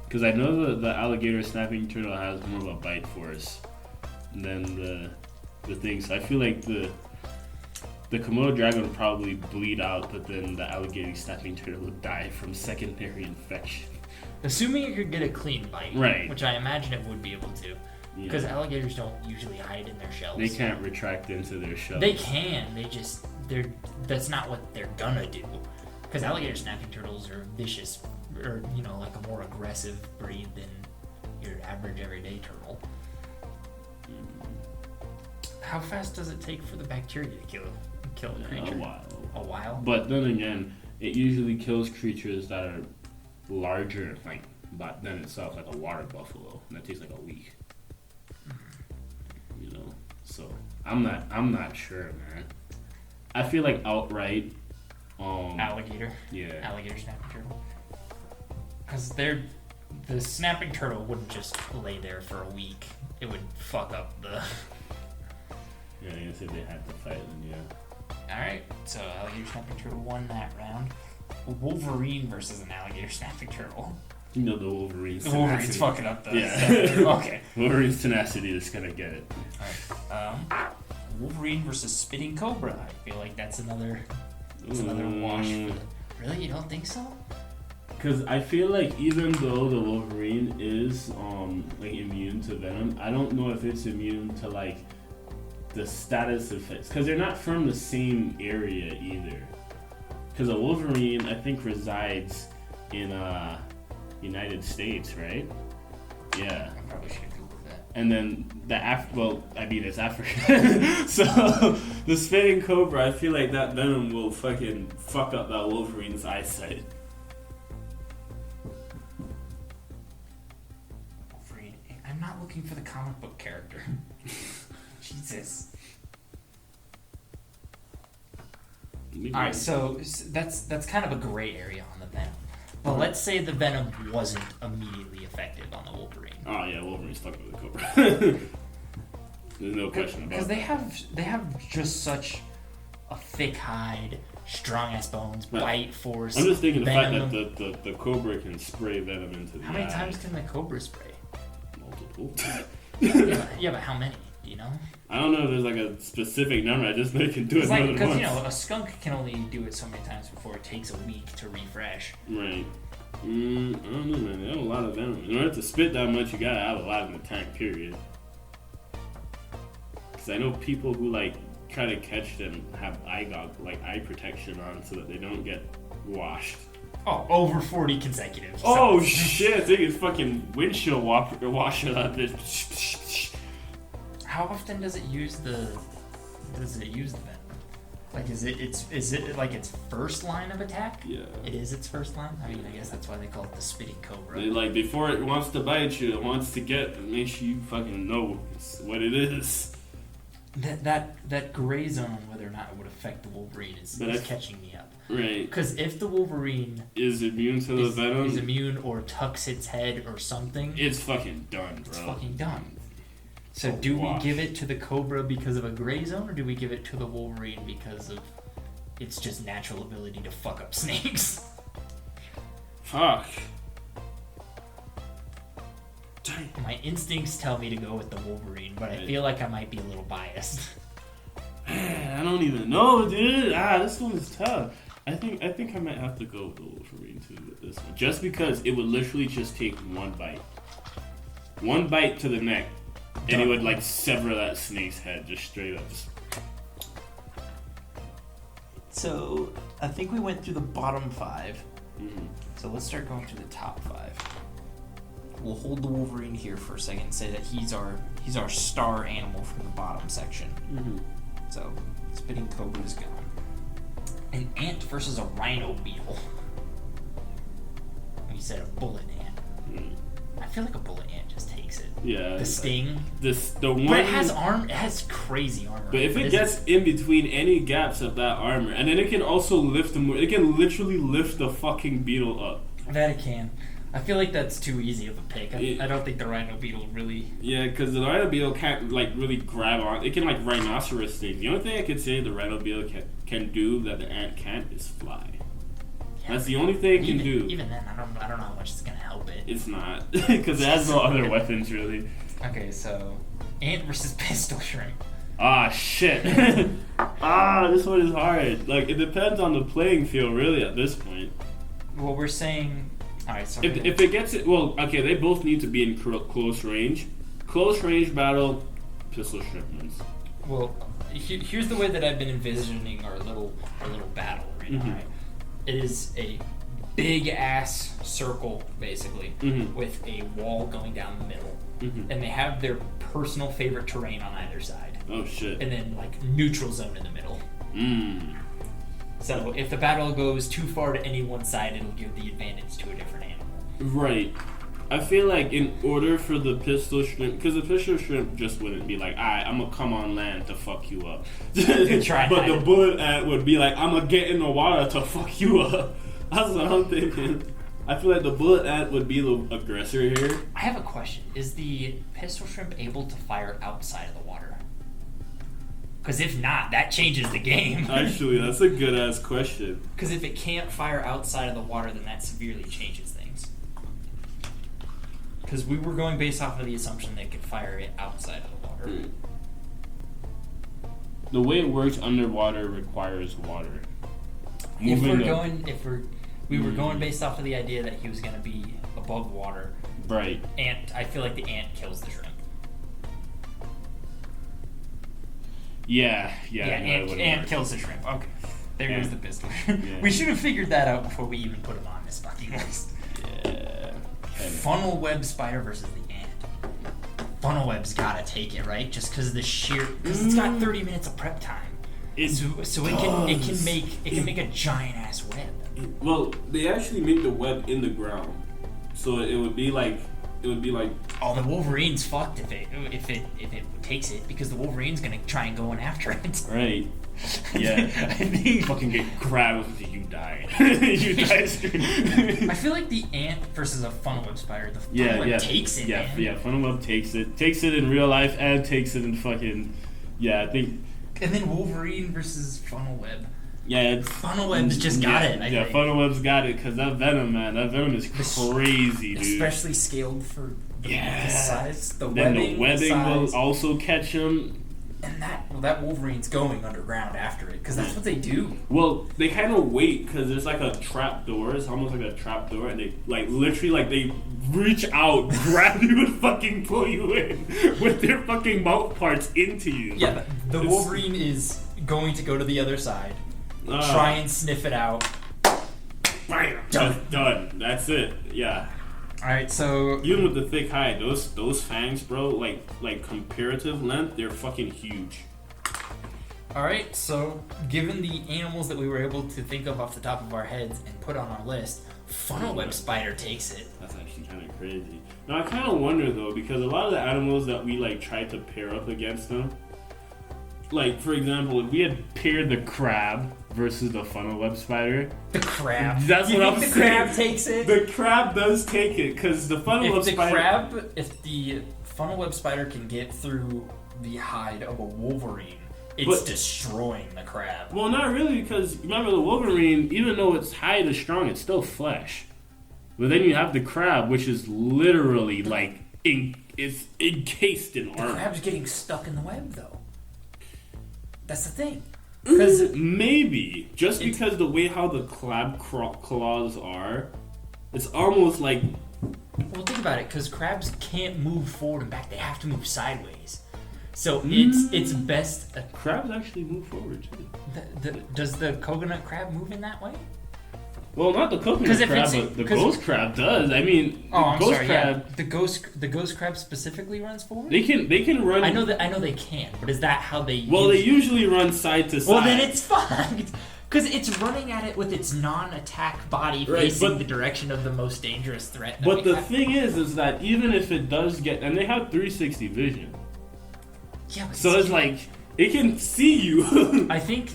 because I know the alligator snapping turtle has more of a bite force than the thing. So I feel like the Komodo dragon would probably bleed out, but then the alligator snapping turtle would die from secondary infection. Assuming it could get a clean bite, right? Which I imagine it would be able to. Because alligators don't usually hide in their shells. They can't retract into their shells. They can. That's not what they're gonna do. Because alligator snapping turtles are vicious, or like a more aggressive breed than your average everyday turtle. How fast does it take for the bacteria to kill a creature? A while. But then again, it usually kills creatures that are larger, than itself, like a water buffalo, and that takes like a week. So I'm not sure, man. I feel like outright alligator. Yeah. Alligator snapping turtle. Because the snapping turtle wouldn't just lay there for a week. It would fuck up the. Yeah, I guess if they had to fight, then yeah. All right, so alligator snapping turtle won that round. Wolverine versus an alligator snapping turtle. The Wolverine's tenacity. The Wolverine's fucking up the. Yeah. Okay. Wolverine's tenacity is gonna get it. All right. Wolverine versus spitting cobra. I feel like that's another wash. Really? You don't think so? Because I feel like even though the Wolverine is like immune to venom, I don't know if it's immune to like the status effects. Because they're not from the same area either. Because a Wolverine, I think, resides in United States, right? Yeah. I probably should Google that. And then it's African. So the spitting cobra, I feel like that venom will fucking fuck up that Wolverine's eyesight. Wolverine. I'm not looking for the comic book character. Jesus. Alright, so that's kind of a gray area on the venom. But let's say the venom wasn't immediately effective on the Wolverine. Oh yeah, Wolverine's fucking with the cobra. There's no question about that. Because they have just such a thick hide, strong ass bones, bite force. I'm just thinking venom. the fact that the cobra can spray venom into the How many times can the cobra spray? Multiple. yeah, but how many? Do you know? I don't know if there's like a specific number. I just know it can do it more than once. Because, you know, a skunk can only do it so many times before it takes a week to refresh. Right. I don't know, man. They have a lot of venom. In order to spit that much, you gotta have a lot in the tank, period. Because I know people who, like, try to catch them have eye protection on so that they don't get washed. Oh, over 40 consecutive. Oh, shit. They can fucking windshield washer that bitch. How often does it use the venom? Like, is it like its first line of attack? Yeah. It is its first line? I mean, I guess that's why they call it the spitting cobra. Like, before it wants to bite you, it wants to make sure you fucking know what it is. That gray zone, whether or not it would affect the Wolverine, is catching me up. Right. Because if the Wolverine is immune to the venom, is immune or tucks its head or something, it's fucking done, bro. It's fucking done. So do we give it to the Cobra because of a gray zone, or do we give it to the Wolverine because of its just natural ability to fuck up snakes? Fuck. Dang. My instincts tell me to go with the Wolverine, but I feel like I might be a little biased. Man, I don't even know, dude. This one is tough. I think I might have to go with the Wolverine too with this one, just because it would literally just take one bite to the neck. And it would, like, sever that snake's head just straight up. So, I think we went through the bottom 5. Mm-hmm. So let's start going through the top 5. We'll hold the Wolverine here for a second and say that he's our star animal from the bottom section. Mm-hmm. So, spitting cobra is gone. An ant versus a rhino beetle. We said a bullet ant. Mm. I feel like a bullet ant just takes it. Yeah. The sting. The one. But it has crazy armor. But if it gets in between any gaps of that armor, and then it can also lift the. It can literally lift the fucking beetle up. That it can. I feel like that's too easy of a pick. I don't think the rhino beetle really. Yeah, because the rhino beetle can't like really grab on. It can like rhinoceros things. The only thing I could say the rhino beetle can do that the ant can't is fly. That's the only thing it can do. Even then, I don't know how much it's gonna help it. It's not, because it has no other weapons really. Okay, so ant versus pistol shrimp. Ah, shit. This one is hard. Like, it depends on the playing field really at this point. Well, we're saying, all right. So if it gets it, well, okay, they both need to be in close range. Close range battle, pistol shrimp wins. Well, here's the way that I've been envisioning our little battle right now. Right? It is a big ass circle, basically, with a wall going down the middle. And they have their personal favorite terrain on either side. Oh, shit. And then, like, neutral zone in the middle. So, if the battle goes too far to any one side, it'll give the advantage to a different animal. Right. I feel like in order for the pistol shrimp, because the pistol shrimp just wouldn't be like, alright, I'm gonna come on land to fuck you up. But the bullet ant would be like, I'm gonna get in the water to fuck you up. That's what I'm thinking. I feel like the bullet ant would be the aggressor here. I have a question. Is the pistol shrimp able to fire outside of the water? Because if not, that changes the game. Actually, that's a good ass question. Because if it can't fire outside of the water, then that severely changes things. Because we were going based off of the assumption that it could fire it outside of the water. The way it works underwater requires water. We were going based off of the idea that he was going to be above water. Right. I feel like the ant kills the shrimp. Yeah, ant kills the shrimp. Okay. There goes the pistol. Yeah. We should have figured that out before we even put him on this fucking list. Yeah. Funnel web spider versus the ant. Funnel web's gotta take it, right? Just because of the sheer... Because it's got 30 minutes of prep time. So it can make a giant ass web. Well, they actually make the web in the ground, so it would be like. Oh, the Wolverine's fucked if it takes it, because the Wolverine's gonna try and go in after it. Right. Yeah. I think fucking get grabbed. You die. You die straight. I feel like the ant versus a funnel web spider. The funnel web takes it. Yeah, man. yeah. Funnel web takes it. Takes it in real life and takes it in fucking. Yeah, I think. And then Wolverine versus funnel web. Yeah, funnel web's just got it. I think. Funnel web's got it because that venom, man, is crazy, dude. Especially scaled for the size. The webbing size. will also catch him. And that Wolverine's going underground after it because that's what they do. Well, they kind of wait because there's like a trap door. It's almost like a trap door, and they literally they reach out, grab you, and fucking pull you in with their fucking mouth parts into you. Yeah, the Wolverine is going to go to the other side, try and sniff it out. Bam! Done. That's it. Yeah. All right, so even with the thick hide, those fangs, bro, like comparative length, they're fucking huge. All right, so given the animals that we were able to think of off the top of our heads and put on our list, funnel web spider takes it. That's actually kind of crazy. Now I kind of wonder though, because a lot of the animals that we tried to pair up against them, like for example, if we had paired the crab versus the funnel web spider. The crab. That's what I'm saying. The crab takes it. The crab does take it because the funnel web spider. If the funnel web spider can get through the hide of a Wolverine, it's destroying the crab. Well, not really, because remember the Wolverine, even though its hide is strong, it's still flesh. But then you have the crab, which is literally it's encased in armor. The crab's getting stuck in the web, though. That's the thing. Because maybe because the way how the crab claws are, it's almost like. Well, think about it. Because crabs can't move forward and back; they have to move sideways. So it's best. Crabs actually move forward too. Does the coconut crab move in that way? Well, not the coconut crab, but the ghost crab does. I mean, the ghost crab specifically runs forward. They can run. I know they can, but is that how they? Well, they usually run side to side. Well, then it's fucked because it's running at it with its non-attack body facing the direction of the most dangerous threat. But the thing is that even if it does get, and they have 360 vision. Yeah. But so it's like it can see you. I think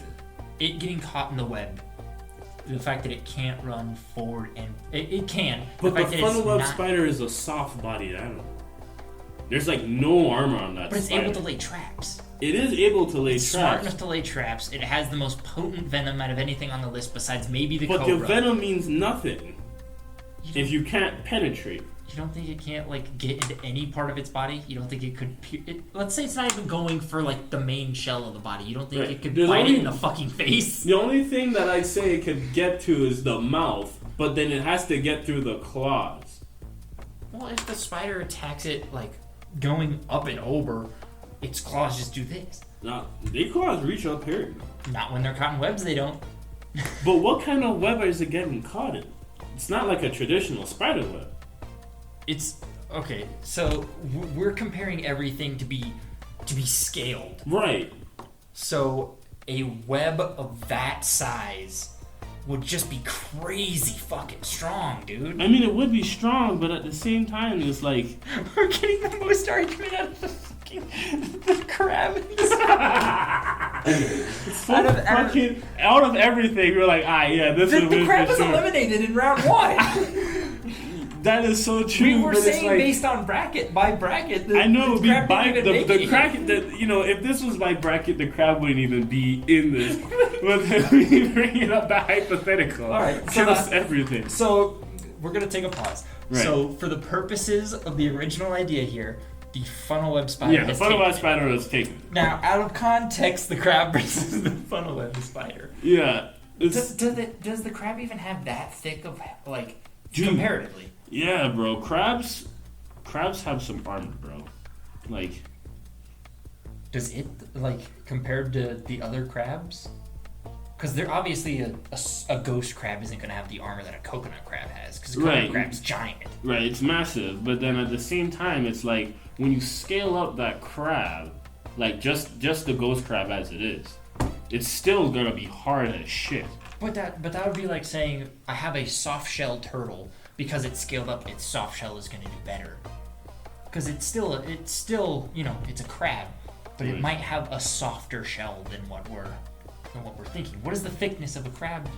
it getting caught in the web. The fact that it can't run forward and it can. But the funnel web spider is a soft-bodied animal. There's no armor on that. But it's able to lay traps. It is able to lay traps. Smart enough to lay traps. It has the most potent venom out of anything on the list besides maybe the cobra. But the venom means nothing if you can't penetrate. You don't think it can't get into any part of its body? You don't think it could? Let's say it's not even going for the main shell of the body. You don't think it could bite it in the fucking face? The only thing that I say it could get to is the mouth, but then it has to get through the claws. Well, if the spider attacks it going up and over, its claws just do this. No, their claws reach up here. Not when they're caught in webs, they don't. But what kind of web is it getting caught in? It's not like a traditional spider web. It's okay. So we're comparing everything to be scaled, right? So a web of that size would just be crazy fucking strong, dude. I mean, it would be strong, but at the same time, it's we're getting the most argument out of the crab. Out of everything, we're the crab was eliminated in round 1. That is so true. We were saying based on bracket by bracket. I know. The crab. If this was by bracket, the crab wouldn't even be in this. But then we bring it up that hypothetical. All right. Give us everything. So we're gonna take a pause. Right. So for the purposes of the original idea here, the funnel web spider. Yeah, the funnel web spider is taken. Now, out of context, the crab versus the funnel web spider. Yeah. Does the crab even have that thick of like Dude, comparatively? Yeah, bro. Crabs have some armor, bro. Like, does it like compared to the other crabs? Because they're obviously a ghost crab isn't going to have the armor that a coconut crab has. Because a coconut crab's giant. Right, it's massive. But then at the same time, it's like when you scale up that crab, like just the ghost crab as it is, it's still going to be hard as shit. But that would be like saying I have a soft shell turtle because it's scaled up. Its soft shell is going to do better. Because it's still it's a crab, but it might have a softer shell than what we're thinking. What is the thickness of a crab?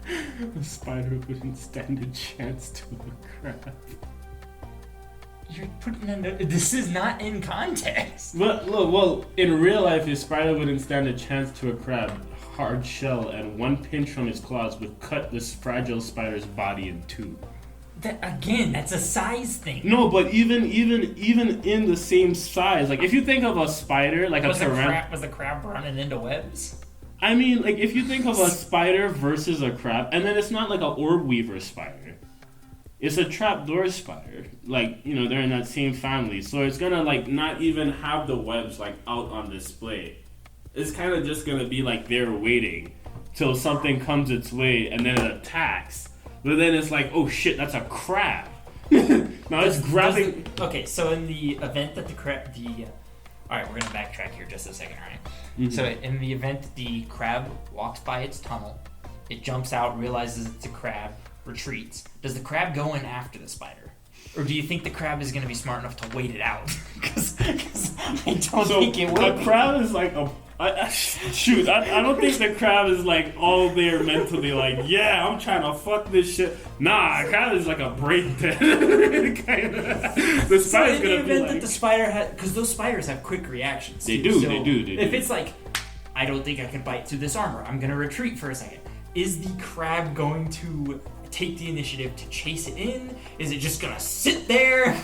A spider wouldn't stand a chance to a crab. You're putting this is not in context. Well, in real life, a spider wouldn't stand a chance to a crab. Hard shell and one pinch from its claws would cut this fragile spider's body in two. That's a size thing. No, but even in the same size, like if you think of a spider, like was the crab running into webs? I mean, like if you think of a spider versus a crab, and then it's not like an orb weaver spider, it's a trapdoor spider. Like they're in that same family, so it's gonna like not even have the webs like out on display. It's kind of just gonna be like they're waiting till something comes its way, and then it attacks. But then it's like, oh shit, that's a crab. Now it's grabbing. Okay, so in the event that alright, we're gonna backtrack here just a second, alright? Mm-hmm. So in the event the crab walks by its tunnel, it jumps out, realizes it's a crab, retreats. Does the crab go in after the spider? Or do you think the crab is gonna be smart enough to wait it out? Because I don't think it will. A crab is like I don't think the crab is like all there mentally like, yeah, I'm trying to fuck this shit. Nah, a crab is like a break dead kind of. The spider's gonna be like. That the spider has, because those spiders have quick reactions. They do. If it's like, I don't think I can bite through this armor, I'm gonna retreat for a second. Is the crab going to take the initiative to chase it in? Is it just gonna sit there?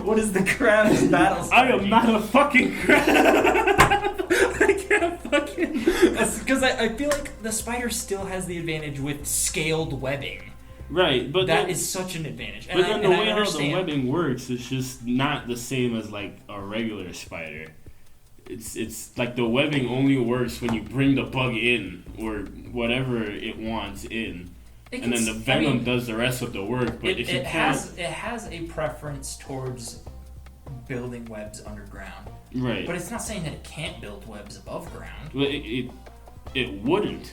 What is the crab's battle strategy? I am not a fucking crab. I can't fucking. Because I feel like the spider still has the advantage with scaled webbing. Right, but that is such an advantage. But then the way how the webbing works is just not the same as like a regular spider. It's like the webbing only works when you bring the bug in or whatever it wants in. And then the venom does the rest of the work. But it has a preference towards building webs underground. Right. But it's not saying that it can't build webs above ground. Well, it wouldn't.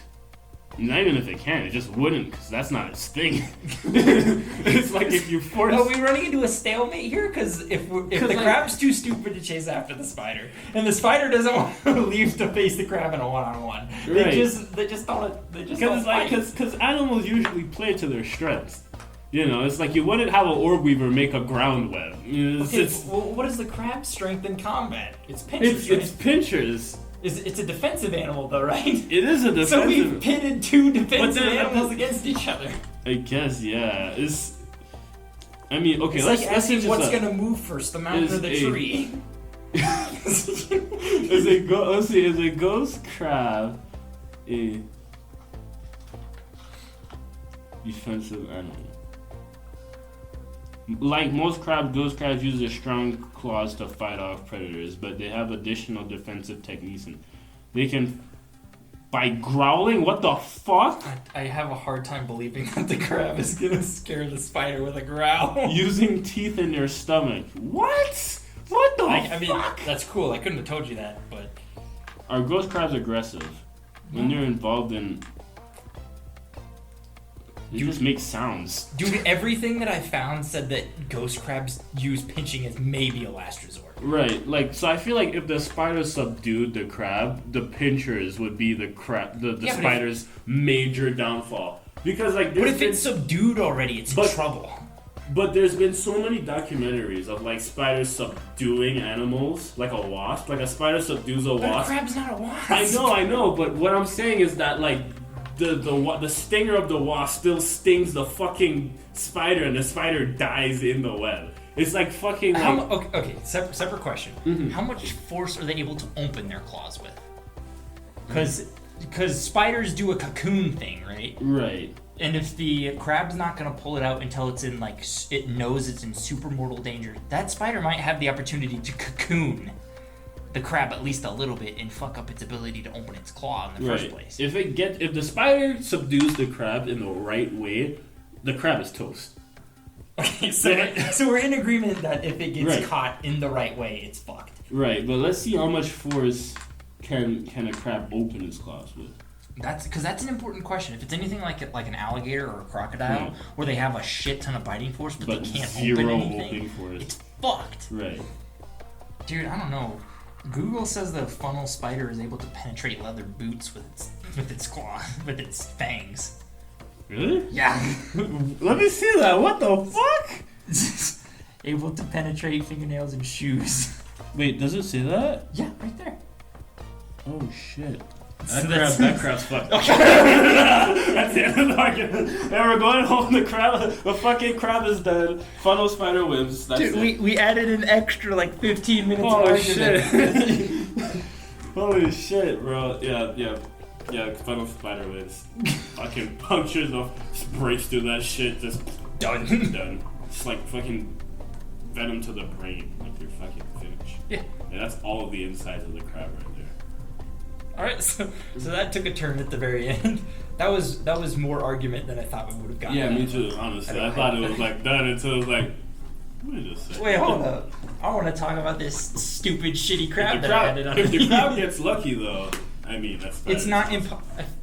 Not even if it can, it just wouldn't, because that's not its thing. It's like if you force. Are we running into a stalemate here? Because if the crab's too stupid to chase after the spider, and the spider doesn't want to leave to face the crab in a one-on-one, they just don't. Because animals usually play to their strengths. It's like you wouldn't have an orb weaver make a ground web. What is the crab's strength in combat? It's pinchers. It's pinchers. It's a defensive animal, though, right? It is a defensive. So we've pitted two defensive animals against each other. I guess, yeah. Let's see what's gonna move first, the mountain or the tree. Is a ghost crab a defensive animal? Like most crabs, ghost crabs use their strong claws to fight off predators, but they have additional defensive techniques, and they can, by growling. What the fuck? I have a hard time believing that the crab is gonna scare the spider with a growl. Using teeth in their stomach. What? What the fuck? I mean, that's cool. I couldn't have told you that, but are ghost crabs aggressive when they're involved in? You just make sounds. Dude, everything that I found said that ghost crabs use pinching as maybe a last resort. Right, so I feel like if the spider subdued the crab, the pinchers would be the spider's major downfall. Because but if it's subdued already, it's in trouble. But there's been so many documentaries of like spiders subduing animals, like a wasp. Like a spider subdues a wasp. But a crab's not a wasp. I know, but what I'm saying is that like the stinger of the wasp still stings the fucking spider, and the spider dies in the web. It's like fucking. Okay. Separate question. Mm-hmm. How much force are they able to open their claws with? because spiders do a cocoon thing, right? Right. And if the crab's not gonna pull it out until it's in like it knows it's in super mortal danger, that spider might have the opportunity to cocoon the crab at least a little bit and fuck up its ability to open its claw in the first place. If the spider subdues the crab in the right way, the crab is toast. Okay, so we're in agreement that if it gets caught in the right way, it's fucked. Right, but let's see how much force can a crab open its claws with. That's an important question. If it's anything like an alligator or a crocodile, where they have a shit ton of biting force, but they can't open anything, it's fucked. Right. Dude, I don't know. Google says the funnel spider is able to penetrate leather boots with its claw, with its fangs. Really? Yeah. Let me see that. What the fuck? Able to penetrate fingernails and shoes. Wait, does it say that? Yeah, right there. Oh shit. So That crab's fucked. Okay. That's the end of the argument. And we're going home. The fucking crab is dead. Funnel spider wins. That's Dude, it. we added an extra like 15 minutes of Holy argument. shit. Holy shit, bro. Yeah, funnel spider wins. Fucking punctures off, breaks through that shit, just done. It's like fucking venom to the brain. Like you're fucking finished. Yeah. And that's all of the insides of the crab right there. Alright, so that took a turn at the very end. That was more argument than I thought we would have gotten. Yeah, me too, honestly. I thought it was like done until it was like, wait a second. Wait, hold up. I want to talk about this stupid shitty crab that I added on. If the crab gets lucky though, I mean that's it's not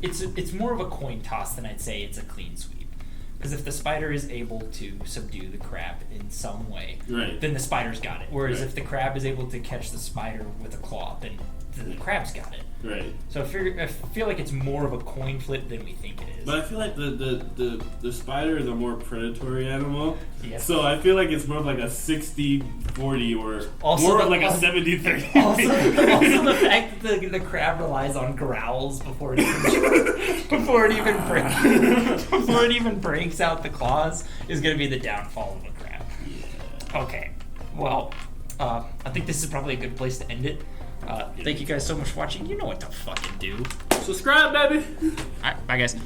it's more of a coin toss than I'd say it's a clean sweep. Because if the spider is able to subdue the crab in some way, then the spider's got it. Whereas if the crab is able to catch the spider with a claw, then the crab's got it. Right. So I feel like it's more of a coin flip than we think it is. But I feel like the spider is a more predatory animal. Yep. So I feel like it's more of like a 60-40 or also more like a 70-30. Also the fact that the crab relies on growls before it even breaks out the claws is going to be the downfall of a crab. Yeah. Okay. Well, I think this is probably a good place to end it. Thank you guys so much for watching. You know what to fucking do. Subscribe, baby. Alright, bye guys.